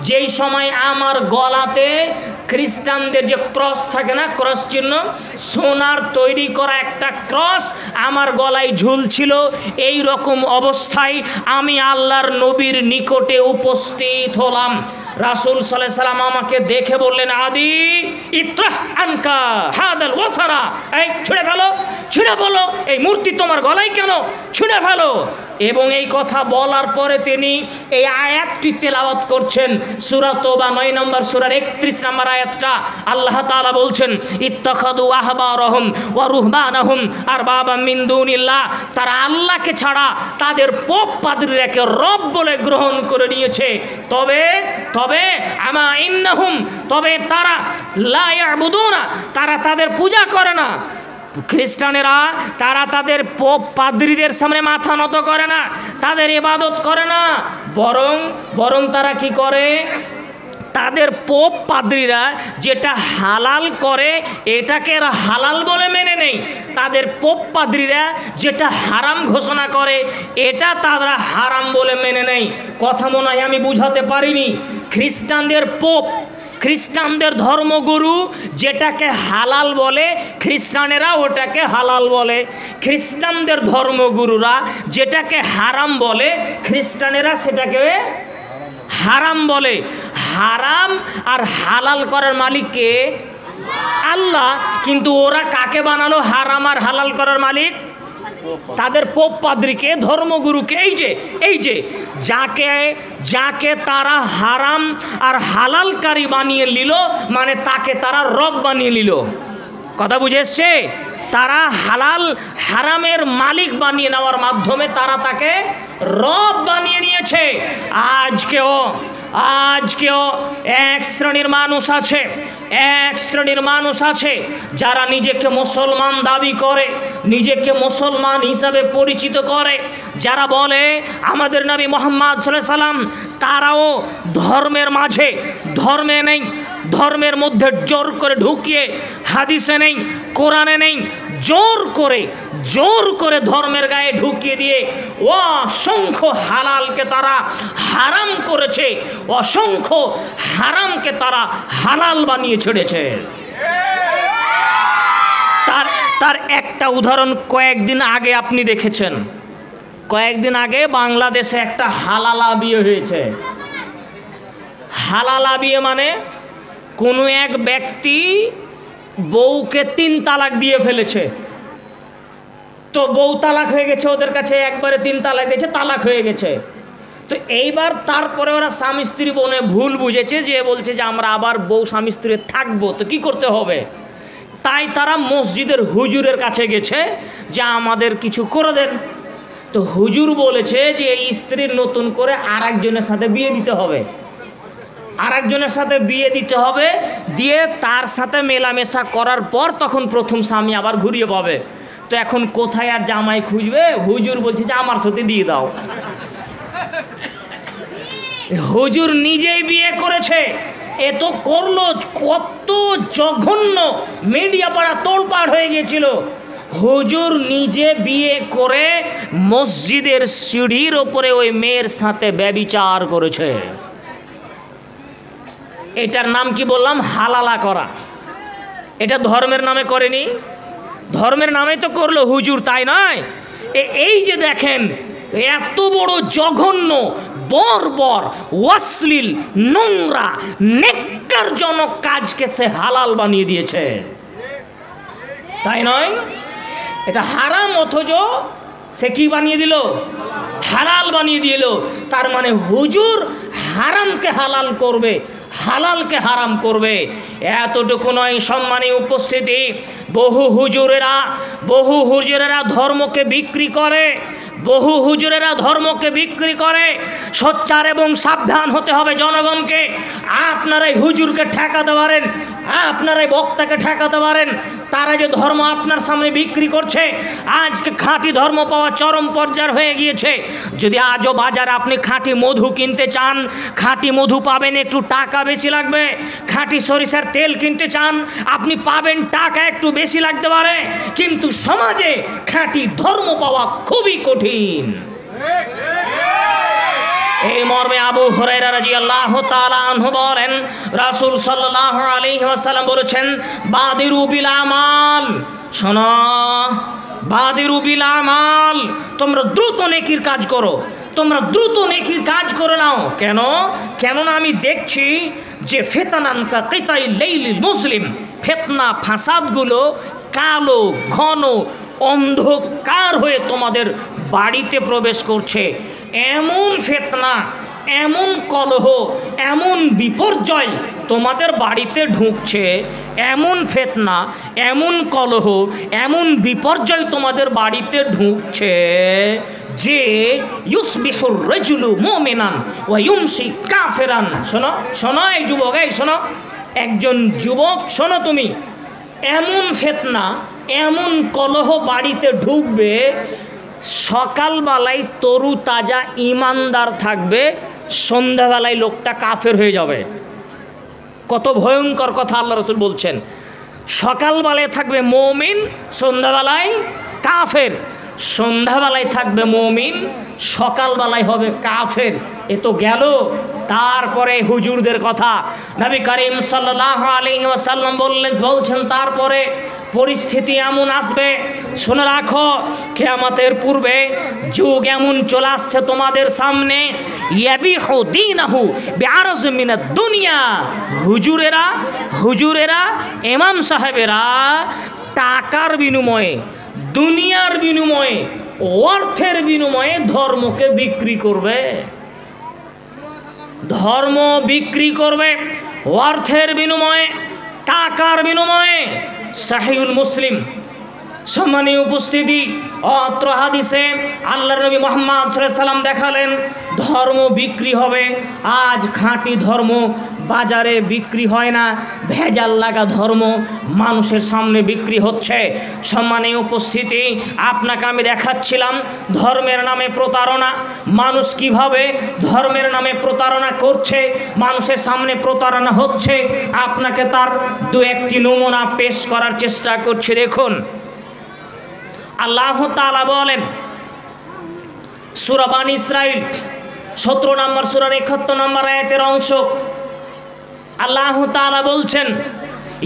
যেই সময় আমার গলাতে খ্রিস্টানদের যে ক্রস থাকে না, ক্রস চিহ্ন, সোনার তৈরি করা একটা ক্রস আমার গলায় ঝুলছিল। এই রকম অবস্থায় আমি আল্লাহর নবীর নিকটে উপস্থিত হলাম। রাসূল সাল্লাল্লাহু আলাইহি সাল্লাম আমাকে দেখে বললেন, আদি ইত্রাহ আনকা হাদাল ওয়াসারা, এই ছুঁড়ে ফেলো, ছুঁড়ে ফেলো, এই মূর্তি তোমার গলায় কেন, ছুঁড়ে ফেলো। এবং এই কথা বলার পরে তিনি এই আয়াতটি তেলাওয়াত করছেন, সূরা তাওবা 9 নম্বর সূরার 31 নম্বর আয়াতটা। আল্লাহ তাআলা বলছেন, ইত্তাখাযু আহবারহুম ওয়া রুহবানাহুম আরবাবাম মিন দুনিল্লাহ, তারা আল্লাহকে ছাড়া তাদের পোপ পাদ্রীকে রব বলে গ্রহণ করে নিয়েছে। তবে আমা ইন্নাহুম, তবে তারা লা ইয়াবুদুনা, তারা তাদের পূজা করে না। খ্রিস্টানেরা তারা তাদের পোপ পাদ্রীদের সামনে মাথা নত করে না, তাদের ইবাদত করে না, বরং তারা কি করে, তাদের পোপ পাদ্রীরা যেটা হালাল করে এটাকে এরা হালাল বলে মেনে নেই, তাদের পোপ পাদ্রীরা যেটা হারাম ঘোষণা করে এটা তারা হারাম বলে মেনে নেই। কথা মনে হয় আমি বুঝাতে পারিনি। খ্রিস্টানদের পোপ, খ্রিস্টানদের ধর্মগুরু যেটাকে হালাল বলে খ্রিস্টানেরা ওটাকে হালাল বলে, খ্রিস্টানদের ধর্মগুরুরা যেটাকে হারাম বলে খ্রিস্টানেরা সেটাকে হারাম বলে। হারাম আর হালাল করার মালিক কে? আল্লাহ। কিন্তু ওরা কাকে বানালো হারাম আর হালাল করার মালিক? তাদের পোপ পাদ্রীকে, ধর্মগুরুকে। এই যে যাকে তারা হারাম আর হালালকারী বানিয়ে নিল, মানে তাকে তারা রব বানিয়ে নিল। কথা বুঝে এসছে? তারা হালাল হারামের মালিক বানিয়ে নেওয়ার মাধ্যমে তারা তাকে রব বানিয়ে নিয়েছে। আজকেও এক শ্রেণীর মানুষ আছে যারা নিজেকে মুসলমান দাবি করে, নিজেকে মুসলমান হিসাবে পরিচিত করে, যারা বলে আমাদের নবী মুহাম্মদ সাল্লাল্লাহু আলাইহি সাল্লাম, তারাও ধর্মের মাঝে, ধর্মে নেই, ধর্মের মধ্যে জোর করে ঢুকিয়ে, হাদিসে নেই, কোরআনে নেই, জোর করে ধর্মের গায়ে ঢুকিয়ে দিয়ে অসংখ্য হালালকে তারা হারাম করেছে, অসংখ্য হারামকে তারা হালাল বানিয়ে ছেড়েছে। তার একটা উদাহরণ কয়েকদিন আগে আপনি দেখেছেন। কয়েকদিন আগে বাংলাদেশে একটা হালালা বিয়ে হয়েছে। হালালা বিয়ে মানে কোনো এক ব্যক্তি বউকে 3 তালাক দিয়ে ফেলেছে। তো বউ তালাক হয়ে গেছে, ওদের কাছে একবারে 3 তালাক দিয়েছে, তালাক হয়ে গেছে। তো এইবার তারপরে ওরা স্বামী স্ত্রী বোনে ভুল বুঝেছে, যে বলছে যে আমরা আবার বউ স্বামী স্ত্রী থাকবো, তো কি করতে হবে? তাই তারা মসজিদের হুজুরের কাছে গেছে যে আমাদের কিছু করে দেন। তো হুজুর বলেছে যে এই স্ত্রীর নতুন করে আর একজনের সাথে বিয়ে দিতে হবে, আর একজনের সাথে বিয়ে দিতে হবে, দিয়ে তার সাথে মেলামেশা করার পর তখন প্রথম স্বামী আবার ঘুরিয়ে পাবে। তো এখন কোথায় আর জামাই খুঁজবে? হুজুর বলছে যে আমার সাথে দিয়ে দাও। হুজুর নিজেই বিয়ে করেছে, এ তো করলো, কত জঘন্য, মিডিয়া পাড়া তোলপাড় হয়ে গিয়েছিল। হুজুর নিজে বিয়ে করে মসজিদের সিঁড়ির ওপরে ওই মেয়ের সাথে ব্যভিচার করেছে। এটার নাম কি বললাম? হালালা করা। এটা ধর্মের নামে করেনি, ধর্মের নামে তো করলো হুজুর, তাই নয়? এই যে দেখেন এত বড় জঘন্য, বর্বর, অশ্লীল, নোংরা, নেক্কারজনক কাজকে সে হালাল বানিয়ে দিয়েছে, তাই নয়? এটা হারাম, অথচ সে কি বানিয়ে দিল? হালাল বানিয়ে দিল। তার মানে হুজুর হারামকে হালাল করবে, হালালকে হারাম করবে। এতটুকু নয়, সম্মানীয় উপস্থিতি, বহু হুজুরেরা ধর্মকে বিক্রি করে, বহু হুজুরেরা ধর্মকে বিক্রি করে। সোচ্চার এবং সাবধান হতে হবে জনগণকে। আপনারাই হুজুরকে ঠেকাতে পারেন, আপনারাই বক্তাকে ঠেকাতে পারেন। তারা যে ধর্ম আপনার সামনে বিক্রি করছে, আজকে খাঁটি ধর্ম পাওয়া চরম পর্যায়ে হয়ে গিয়েছে। যদি আজও বাজারে আপনি খাঁটি মধু কিনতে চান, খাঁটি মধু পাবেন, একটু টাকা বেশি লাগবে। খাঁটি সরিষার তেল কিনতে চান, আপনি পাবেন, টাকা একটু বেশি লাগতে পারে। কিন্তু সমাজে খাঁটি ধর্ম পাওয়া খুবই কঠিন। এই মর্মে আবু হুরায়রা রাদিয়াল্লাহু তাআলা আনহু বলেন, রাসূল সাল্লাল্লাহু আলাইহি ওয়াসাল্লাম বলেছেন, বাদিরু বিল আমাল। শোনো, বাদিরু বিল আমাল, তোমরা দ্রুত নেকির কাজ করো, তোমরা দ্রুত নেকির কাজ করে নাও। কেন? কেননা আমি দেখছি যে ফিতনান কা কিতাই লাইলিল মুসলিম, ফিতনা ফাসাদগুলো কালো ঘন অন্ধকার হয়ে তোমাদের বাড়িতে প্রবেশ করছে। এমন ফিতনা, এমন কলহ, এমন বিপর্যয় তোমাদের বাড়িতে ঢুকছে, এমন ফিতনা, এমন কলহ, এমন বিপর্যয় তোমাদের বাড়িতে ঢুকছে যে ইউসবিহুর রাজুলু মুমিনান ওয়া ইউমসি কাফিরান। শোনো শোনো এই যুবক, এই শোনো, একজন যুবক শোনো, তুমি এমন ফিতনা, এমন কলহ বাড়িতে ঢুকবে, সকালবেলায় তরু তাজা ইমানদার থাকবে, সন্ধ্যাবেলায় লোকটা কাফের হয়ে যাবে। কত ভয়ঙ্কর কথা আল্লাহ রাসূল বলছেন। সকালবেলায় থাকবে মুমিন, সন্ধ্যাবেলায় কাফের। সন্ধ্যাবেলায় থাকবে মুমিন, সকালবেলায় হবে কাফের। এ তো গেল। তারপরে হুজুরদের কথা নবী করিম সাল্লাল্লাহু আলাইহি ওয়াসাল্লাম বলছেন, তারপরে পরিস্থিতি এমন আসবে, শুনে রাখো, কিয়ামতের পূর্বে যুগ এমন চলে আসছে তোমাদের সামনে, ইয়াবিহু দীনাহু বিআরজ মিনাদ দুনিয়া। হুজুরেরা ইমাম সাহেবেরা টাকার বিনিময়ে, দুনিয়ার বিনিময়ে, অর্থের বিনিময়ে ধর্মকে বিক্রি করবে। ধর্ম বিক্রি করবে অর্থের বিনিময়ে, টাকার বিনিময়ে। সহিহুল মুসলিম। সম্মানীয় উপস্থিতি, অত্র হাদিসে আল্লাহর নবী মুহাম্মদ সাল্লাল্লাহু আলাইহি ওয়াসাল্লাম দেখালেন ধর্ম বিক্রি হবে। আজ খাঁটি ধর্ম বাজারে বিক্রি হয় না, ভেজাল লাগা ধর্ম মানুষের সামনে বিক্রি হচ্ছে। সম্মানীয় উপস্থিতি, আপনাকে আমি দেখাচ্ছিলাম ধর্মের নামে প্রতারণা, মানুষ কিভাবে ধর্মের নামে প্রতারণা করছে, মানুষের সামনে প্রতারণা হচ্ছে। আপনাকে তার দু একটি নমুনা পেশ করার চেষ্টা করছি। দেখুন, আল্লাহ তাআলা বলেন সূরা বানী ইসরাঈল 17 নম্বর সূরার 71 নম্বর আয়াতের অংশ, আল্লাহ তাআলা বলছেন,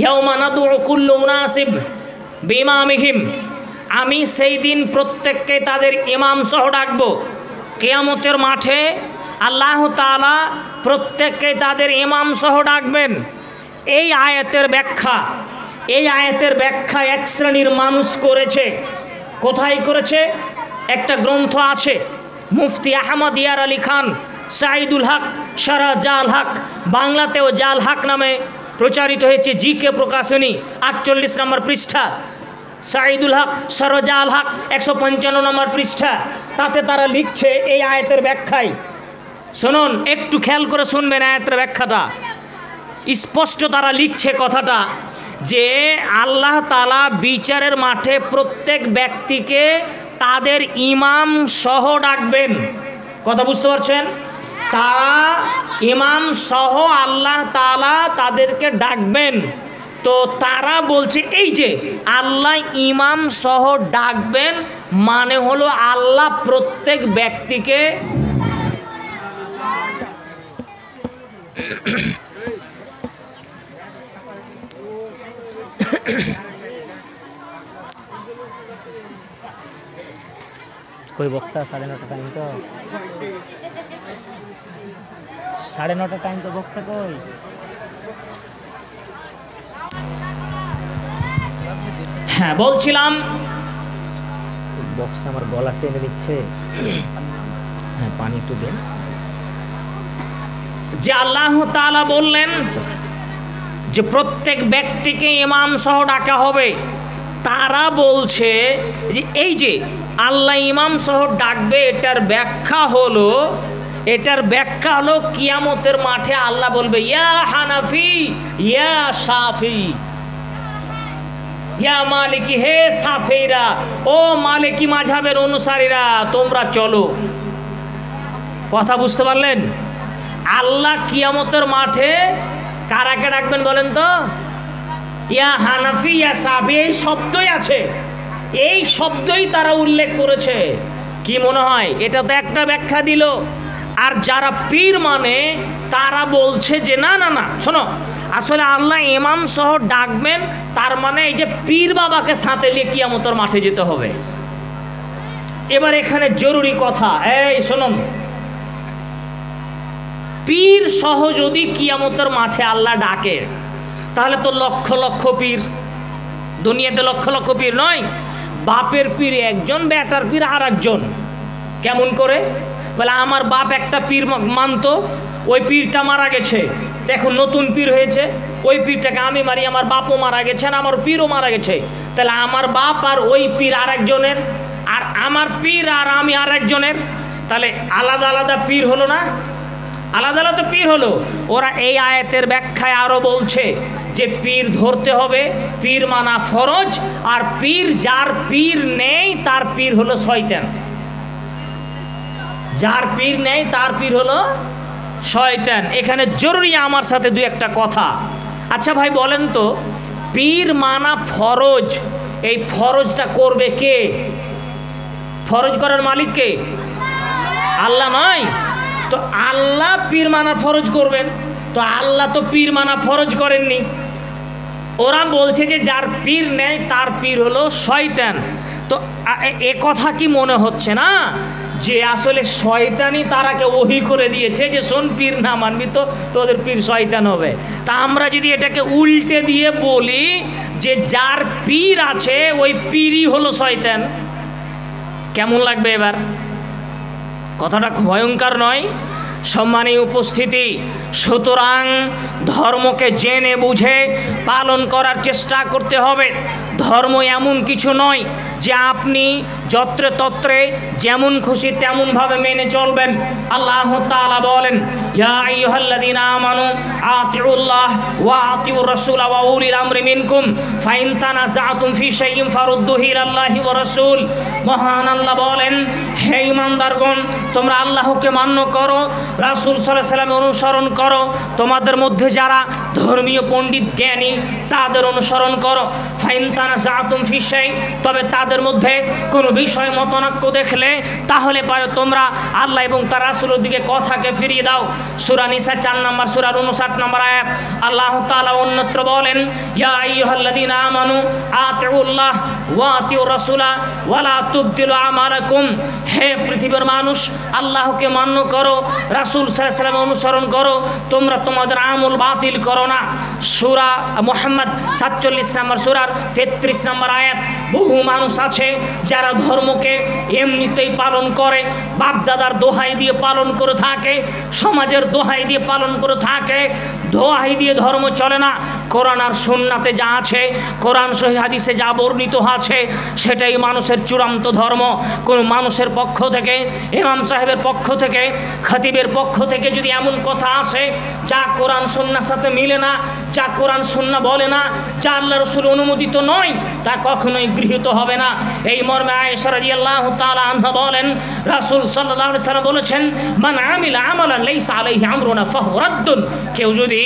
ইয়াউমা নাদউ কুল্লু উনাসিব বিইমামিহিম, আমি সেই দিন প্রত্যেককে তাদের ইমাম সহ ডাকব। কিয়ামতের মাঠে আল্লাহ তাআলা প্রত্যেককে তাদের ইমাম সহ ডাকবেন। এই আয়াতের ব্যাখ্যা এক শ্রেণীর মানুষ করেছে। কোথায় করেছে? একটা গ্রন্থ আছে, মুফতি আহমদ ইয়ার আলী খান সাইদুল হক শারা জাল হক, বাংলাতেও জাল হক নামে প্রচারিত হয়েছে, জিকে প্রকাশনী 48 নম্বর পৃষ্ঠা। সাইদুল হক সরোজাল হক 155 নম্বর পৃষ্ঠা, তাতে তারা লিখছে এই আয়াতের ব্যাখ্যায়। শুনুন, একটু খেয়াল করে শুনবেন আয়াতের ব্যাখ্যাটা। স্পষ্ট তারা লিখছে কথাটা যে আল্লাহ তাআলা বিচারের মাঠে প্রত্যেক ব্যক্তিকে তাদের ইমাম সহ ডাকবেন। কথা বুঝতে পারছেন? তারা ইমাম সহ আল্লাহ তাআলা তাদেরকে ডাকবেন। তো তারা বলছে এই যে আল্লাহ ইমাম সহ ডাকবেন মানে হলো আল্লাহ প্রত্যেক ব্যক্তিকে कोई बक्ता 9:30 टाइम तो 9:30 टाइम तो बक्ता कोई হ্যাঁ বলছিলাম বক্স আমার গলা টেনে দিচ্ছে। হ্যাঁ পানি একটু দেন। যে আল্লাহ তাআলা বললেন যে প্রত্যেক ব্যক্তিকে ইমাম সহ ডাকা হবে, তারা বলছে যে এই যে আল্লাহ ইমাম সহ ডাকবে এটার ব্যাখ্যা হলো কিয়ামতের মাঠে আল্লাহ বলবে ইয়া হানাফি ইয়া শাফি ইয়া মালিকি, হে সাফেরা, ও মালিকি মাযহাবের অনুসারীরা তোমরা চলো। কথা বুঝতে পারলেন? আল্লাহ কিয়ামতের মাঠে কারাকে ডাকবেন বলেন তো? ইয়া হানাফি ইয়া সাফি, এই শব্দই আছে, এই শব্দই তারা উল্লেখ করেছে। কি মনে হয়? এটা তো একটা ব্যাখ্যা দিল। আর যারা পীর মানে তারা বলছে যে না না না, শোনো, আসলে আল্লাহ ইমাম সহ ডাকবেন তার মানে এই যে পীর বাবাকে সাথে নিয়ে কিয়ামতের মাঠে যেতে হবে। এবার এখানে জরুরি কথা, এই শুনুন, পীর সহ যদি কিয়ামতের মাঠে আল্লাহ ডাকে তাহলে তো লক্ষ লক্ষ পীর, দুনিয়াতে লক্ষ লক্ষ পীর নয়, বাপের পীর একজন, বেটার পীর আর একজন। কেমন করে? বলে আমার বাপ একটা পীর মানতো, ওই পীরটা মারা গেছে, এখন নতুন পীর হয়েছে, ওই পীরটাকে আমি মারি, আমার বাপও মারা গেছেন, আমার পীরও মারা গেছে, তাহলে আমার বাপ আর ওই পীর আর একজনের, আর আমার পীর আর আমি আর একজনের, তাহলে আলাদা আলাদা পীর হলো না? আলাদা আলাদা পীর হলো। ওরা এই আয়াতের ব্যাখ্যায় আরো বলছে যে পীর ধরতে হবে, পীর মানা ফরজ, আর পীর যার পীর নেই তার পীর হলো শয়তান। যার পীর নেই তার পীর হলো শয়তান। এখানে জরুরি আমার সাথে দুই একটা কথা। আচ্ছা ভাই বলেন তো, পীর মানা ফরজ, এই ফরজটা করবে কে? ফরজ করার মালিক কে? আল্লাহ নয় তো? আল্লাহ পীর মানা ফরজ করবেন, তো আল্লাহ তো পীর মানা ফরজ করেননি। ওরা বলছে যে যার পীর নেই তার পীর হলো শয়তান। তো এ কথা কি মনে হচ্ছে না যে আসলে শয়তানই তারাকে ওহী করে দিয়েছে যে শোন, পীর না মানবি তো তোদের পীর শয়তান হবে? তা আমরা যদি এটাকে উল্টে দিয়ে বলি যে যার পীর আছে ওই পীরই হলো শয়তান, কেমন লাগবে এবার? কথাটা ভয়ঙ্কর নয়? সম্মানীয় উপস্থিতি, সুতরাং ধর্মকে জেনে বুঝে পালন করার চেষ্টা করতে হবে। ধর্ম এমন কিছু নয় যে আপনি যত্রে তত্রে যেমন খুশি তেমনভাবে মেনে চলবেন। আল্লাহ তাআলা বলেন, ইয়া আইয়ুহাল্লাযীনা আমানু আতিউল্লাহ ওয়া আতিউর রাসূল ওয়া উলিল আমরি মিনকুম ফাইন তানাযাতুম ফি শাইইন ফারুদ্দুহু ইলাল্লাহি ওয়া রাসূল। মহান আল্লাহ বলেন, হে ঈমানদারগণ, তোমরা আল্লাহকে মান্য করো, রাসূল সাল্লাল্লাহু আলাইহি ওয়াসাল্লাম অনুসরণ করো, তোমাদের মধ্যে যারা ধর্মীয় পণ্ডিত জ্ঞানী তাদের অনুসরণ করো। ফাইন তানাযাতুম ফি শাই, তবে তাদের মধ্যে কোনো বিষয় মতনৈক্য দেখলে তাহলে পারে তোমরা আল্লাহ এবং তার রাসূলের দিকে কথাকে ফিরিয়ে দাও। সূরা নিসা 4 নম্বর সূরার 59 নম্বর আয়াত। আল্লাহ তাআলা অন্যত্র বলেন, ইয়া আইয়ুহাল্লাযীনা আমানু আতিউল্লাহ ওয়া আতিউর রাসূলা ওয়া লা তুবতিলু আমালাকুম। হে পৃথিবীর মানুষ, আল্লাহকে মান্য করো, রাসূল সাল্লাল্লাহু আলাইহি ওয়াসাল্লাম অনুসরণ করো, তোমরা তোমাদের আমল বাতিল করো না। সূরা মুহাম্মদ 47 নম্বর সূরার 33 নম্বর আয়াত। বহু মানুষ আছে যারা ধর্মকে এমনিতেই পালন করে, বাপদাদার দোহাই দিয়ে পালন করে থাকে, সমাজের দোহাই দিয়ে পালন করে থাকে, দোহাই দিয়ে ধর্ম চলে না। কোরআন আর সুন্নাতে যা আছে, কোরআন সহিহ হাদিসে যা বর্ণিত আছে সেটাই মানুষের চূড়ান্ত ধর্ম। কোনো মানুষের পক্ষ থেকে, ইমাম সাহেবের পক্ষ থেকে, খতিবের পক্ষ থেকে যদি এমন কথা আসে যা কোরআন সুন্নাহর সাথে মিলে না, যা কোরআন সুন্নাহ বলে না, যা আল্লাহ রাসূল অনুমোদিত নয়, তা কখনোই গৃহীত হবে না। এই মর্মে আয়েশা রাদিয়াল্লাহু তাআলা আনহা বলেন, রাসূল সাল্লাল্লাহু আলাইহি সাল্লাম বলেছেন, মান আমিলা আমালান লাইসা আলাইহি আমরুনা ফাহুয়া রাদ্দুন। কেউ যদি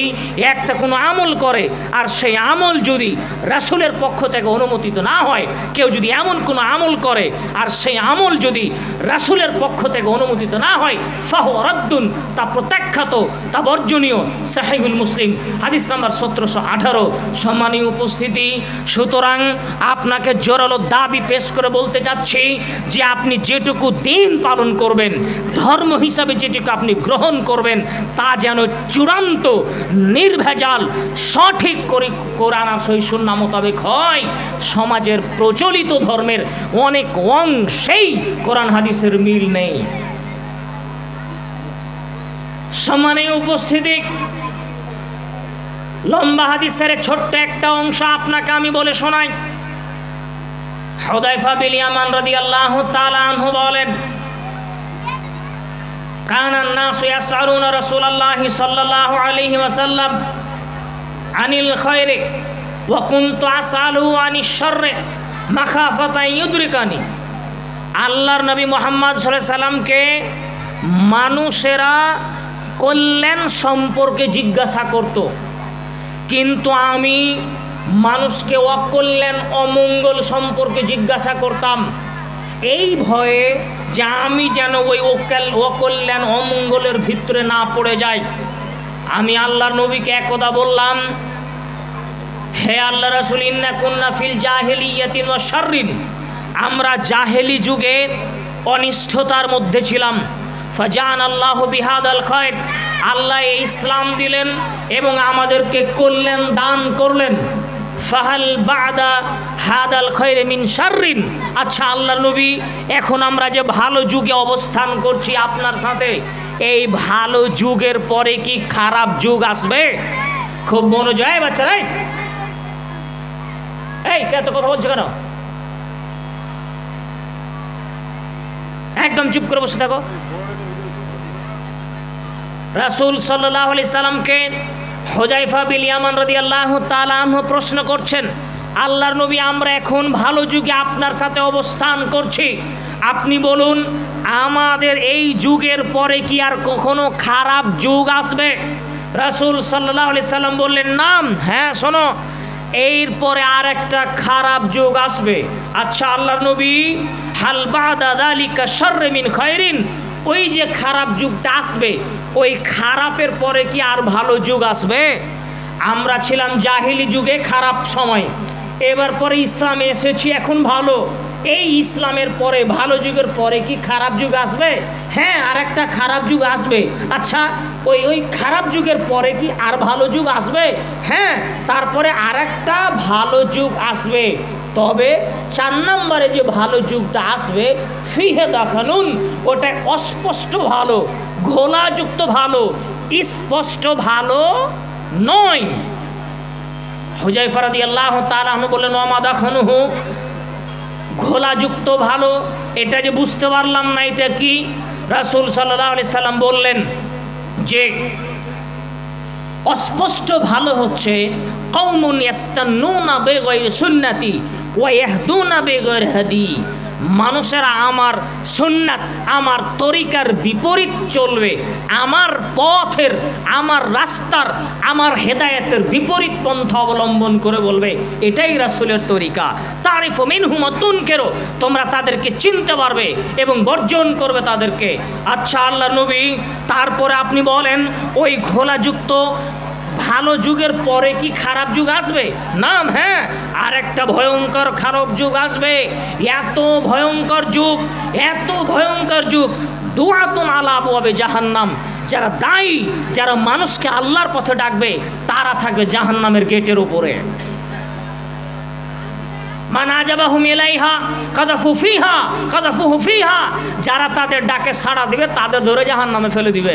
একটা কোনো আমল করে আর সেই আমল যদি রাসূলের পক্ষ থেকে অনুমোদিত না হয়, কেউ যদি এমন কোনো আমল করে আর সেই আমল যদি রাসূলের পক্ষ থেকে অনুমোদিত না হয়, ফাহুয়া রাদ্দুন, তা প্রত্যাখ্যাত, তা বর্জনীয়। সহিহুল মুসলিম হাদিস নাম্বার 1718। সম্মানীয় উপস্থিতি, সুতরাং আপনাকে জোরালো দাবি পেশ করে বলতে চাচ্ছি যে আপনি যেটুকু দিন পালন করবেন, ধর্ম হিসাবে যেটুকু আপনি গ্রহণ করবেন, তা যেন চূড়ান্ত নির্ভেজাল সঠিক করে কোরআন আর সহিহ সুন্নাহ মোতাবেক হয়। সমাজের প্রচলিত ধর্মের অনেক অংশেই কোরআন হাদিসের মিল নেই। সম্মানীয় উপস্থিতি, লম্বা হাদিসের ছোট্ট একটা অংশ আপনাকে আমি বলে শোনাই। হুযায়ফা বিন ইয়ামান রাদিয়াল্লাহু তাআলা আনহু বলেন, কানান নাসু ইয়াসআলুনা রাসূলুল্লাহি সাল্লাল্লাহু আলাইহি ওয়াসাল্লাম আনিল খায়রি ওয়া কুনতু আসআলু আনিশ শাররি মাখাফাতা ইউদরিকানি। আল্লাহর নবী মুহাম্মদ সাল্লাল্লাহু আলাইহি সাল্লামকে মানুষেরা কল্যাণ সম্পর্কে জিজ্ঞাসা করত, কিন্তু আমি মানুষকে অকল্যাণ অমঙ্গল সম্পর্কে জিজ্ঞাসা করতাম, এই ভয়ে যে আমি যেন ওই অকল্যাণ অমঙ্গলের ভিতরে না পড়ে যাই। আমি আল্লাহর নবীকে একদা বললাম, হে আল্লাহ রাসূল, ইন্না কুন্না ফিল জাহিলিয়াতিন ওয়া শাররিন, আমরা জাহেলি যুগে অনিষ্ঠতার মধ্যে ছিলাম। ফাজান আল্লাহু বিহাদাল খায়র, আল্লাহ ইসলাম দিলেন এবং আমাদেরকে কল্যাণ দান করলেন। ফাহাল বাদা হাদাল খায়র মিন শাররিন, আচ্ছা আল্লাহর নবী, এখন আমরা যে ভালো যুগে অবস্থান করছি আপনার সাথে, এই ভালো যুগের পরে কি খারাপ যুগ আসবে? খুব মনোযোগ, এই বাচ্চারা, এই কে এত কথা বলছো কেন? একদম চুপ করে বসে থাকো। রাসূল সাল্লাল্লাহু আলাইহি সাল্লামকে হুযায়ফা বিন ইয়ামান রাদিয়াল্লাহু তাআলা আনহু প্রশ্ন করছেন, আল্লাহর নবী, আমরা এখন ভালো যুগে আপনার সাথে অবস্থান করছি, আপনি বলুন আমাদের এই যুগের পরে কি আর কখনো খারাপ যুগ আসবে? রাসূল সাল্লাল্লাহু আলাইহি সাল্লাম বললেন, নাম, হ্যাঁ শোনো, এরপরে আর একটা খারাপ যুগ আসবে। আচ্ছা আল্লাহর নবী, হাল বাদা যালিকা শাররু মিন খায়রিন, ওই যে খারাপ যুগটা আসবে, ওই খারাপের পরে কি আর ভালো যুগ আসবে? আমরা ছিলাম জাহিলি যুগে, খারাপ সময়, এবার পরে ইসলামে এসেছি, এখন ভালো। এই ইসলামের পরে ভালো যুগের পরে কি খারাপ যুগ আসবে? হ্যাঁ, আর একটা খারাপ যুগ আসবে। আচ্ছা ওই খারাপ যুগের পরে কি আর ভালো যুগ আসবে? হ্যাঁ, তারপরে আর একটা ভালো যুগ আসবে। তবে 4 নম্বরে যে ভালো যুগটা আসবে, ফিহে দাখানুন, ওটা অস্পষ্ট ভালো, ঘোলাযুক্ত ভালো, স্পষ্ট ভালো নয়। হুযায়ফা রাদিয়াল্লাহু তাআলা আনহু বললেন, ওয়া মা দাখানুহু, ঘোলাযুক্ত ভালো, এটা যে বুঝতে পারলাম না, এটা কি? রাসূল সাল্লাল্লাহু আলাইহি সাল্লাম বললেন যে অস্পষ্ট ভালো হচ্ছে কওমুন ইয়াস্তান্নুনা বিগাইরি সুন্নতি ওয়া ইয়াহদুনা বিগাইরি হাদি, মানুষেরা আমার সুন্নাত, আমার তরিকার বিপরীত চলবে, আমার পথের, আমার রাস্তার, আমার হেদায়েতের বিপরীত পন্থা অবলম্বন করে বলবে এটাই রাসূলের তরিকা। তারিফু মিনহুম ওয়া তুনকিরু, তোমরা তাদেরকে চিনতে পারবে এবং বর্জন করবে তাদেরকে। আচ্ছা আল্লাহর নবী, তারপরে আপনি বলেন ওই ঘোলাযুক্ত ভালো যুগের পরে কি খারাপ যুগ আসবে? না, হ্যাঁ, আর একটা ভয়ঙ্কর খারাপ যুগ আসবে। এত ভয়ঙ্কর যুগ, এত ভয়ঙ্কর যুগ, দুআতুন আলা আবওয়াবে জাহান্নাম, যারা দায়ী, যারা মানুষকে আল্লাহর পথে ডাকবে, তারা থাকবে জাহান্নামের গেটের উপরে। মান আজাবাহুম ইলাইহা কাযাফু ফিহা কাযাফুহু ফিহা, যারা তাদের ডাকে সাড়া দিবে তাদের ধরে জাহান্নামে ফেলে দিবে।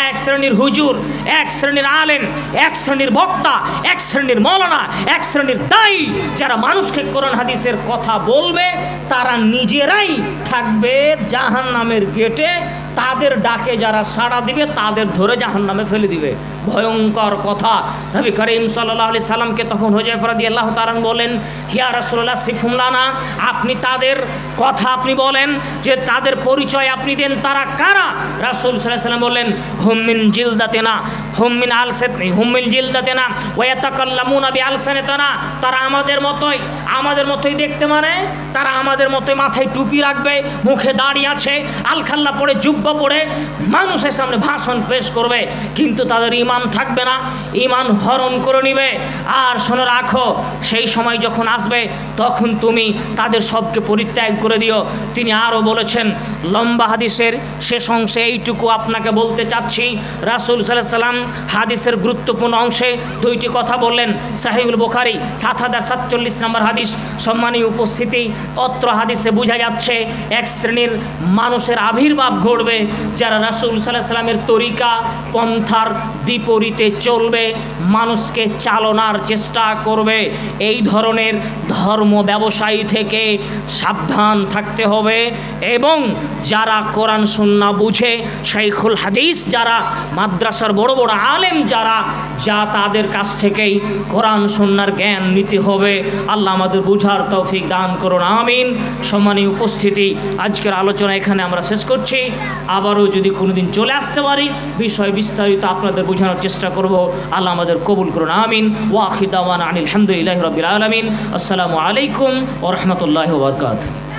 এক শ্রেণীর হুজুর, এক শ্রেণীর আলেম, এক শ্রেণীর বক্তা, এক শ্রেণীর মৌলানা, এক শ্রেণীর দায়ী, যারা মানুষকে কোরআন হাদিসের কথা বলবে, তারা নিজেরাই থাকবে জাহান্নামের গেটে। তাদের ডাকে যারা সাড়া দিবে তাদের ধরে জাহান্নামে ফেলে দিবে। ভয়ঙ্কর কথা। নবী করিম সাল্লাল্লাহু আলাইহি সাল্লামকে তখন হুযায়ফা রাদিয়াল্লাহু তাআলা বলেন, ইয়া রাসূলুল্লাহ সিফুন লানা, আপনি তাদের কথা আপনি বলেন, যে তাদের পরিচয় আপনি দেন, তারা কারা? রাসূল সাল্লাল্লাহু আলাইহি সাল্লাম বললেন, হুম মিন জিলদাতিনা হুম মিন আলসাতিনা হুম মিন জিলদাতিনা ওয়া ইয়াতাকাল্লামুনা বিআলসানিতানা, তারা আমাদের মতোই দেখতে, মানে তারা আমাদের মতোই মাথায় টুপি রাখবে, মুখে দাড়ি আছে, আলখাল্লা পড়ে জুব্বা পড়ে মানুষের সামনে ভাষণ পেশ করবে, কিন্তু তাদের ঈমান থাকবে না, ঈমান হরণ করে নিবে। আর শুনে রাখো, সেই সময় যখন আসবে তখন তুমি তাদের সবকে পরিত্যাগ করে দিও। তিনি আরও বলেছেন, লম্বা হাদিসের শেষ অংশে এইটুকু আপনাকে বলতে চাচ্ছি, রাসূল সাল্লাল্লাহু আলাইহি সাল্লাম হাদিসের গুরুত্বপূর্ণ অংশে দুইটি কথা বললেন। সহিহুল বুখারী ৭০৪৭ নম্বর হাদিস। সম্মানীয় উপস্থিতি, অত্র হাদিসে বোঝা যাচ্ছে এক শ্রেণীর মানুষের আবির্ভাব ঘটবে, যারা রাসূল সাল্লাল্লাহু আলাইহি সাল্লামের তরিকা পন্থার বিপরীতে চলবে, মানুষকে চালনার চেষ্টা করবে। এই ধরনের ধর্ম ব্যবসায়ী থেকে সাবধান থাকতে হবে। এবং যারা কোরআন সুন্নাহ বুঝে, শাইখুল হাদিস যারা, মাদ্রাসার বড় বড় আলেম যারা, তাদের কাছ থেকেই কোরআন সুন্নাহর জ্ঞান নিতে হবে। আল্লাহ আমাদের বুঝার তৌফিক দান করুন, আমিন। সম্মানীয় উপস্থিতি, আজকের আলোচনা এখানে আমরা শেষ করছি। আবারও যদি কোনোদিন চলে আসতে পারি, বিষয় বিস্তারিত আপনাদের বোঝানোর চেষ্টা করব। আল্লাহ আমাদের কবুল করুন, আমিন। ওয়া আখিরু দাওয়ানা আনিল হামদুলিল্লাহি রাব্বিল আলামিন। আসসালামু আলাইকুম ওয়া রাহমাতুল্লাহি ওয়া বারাকাতুহু।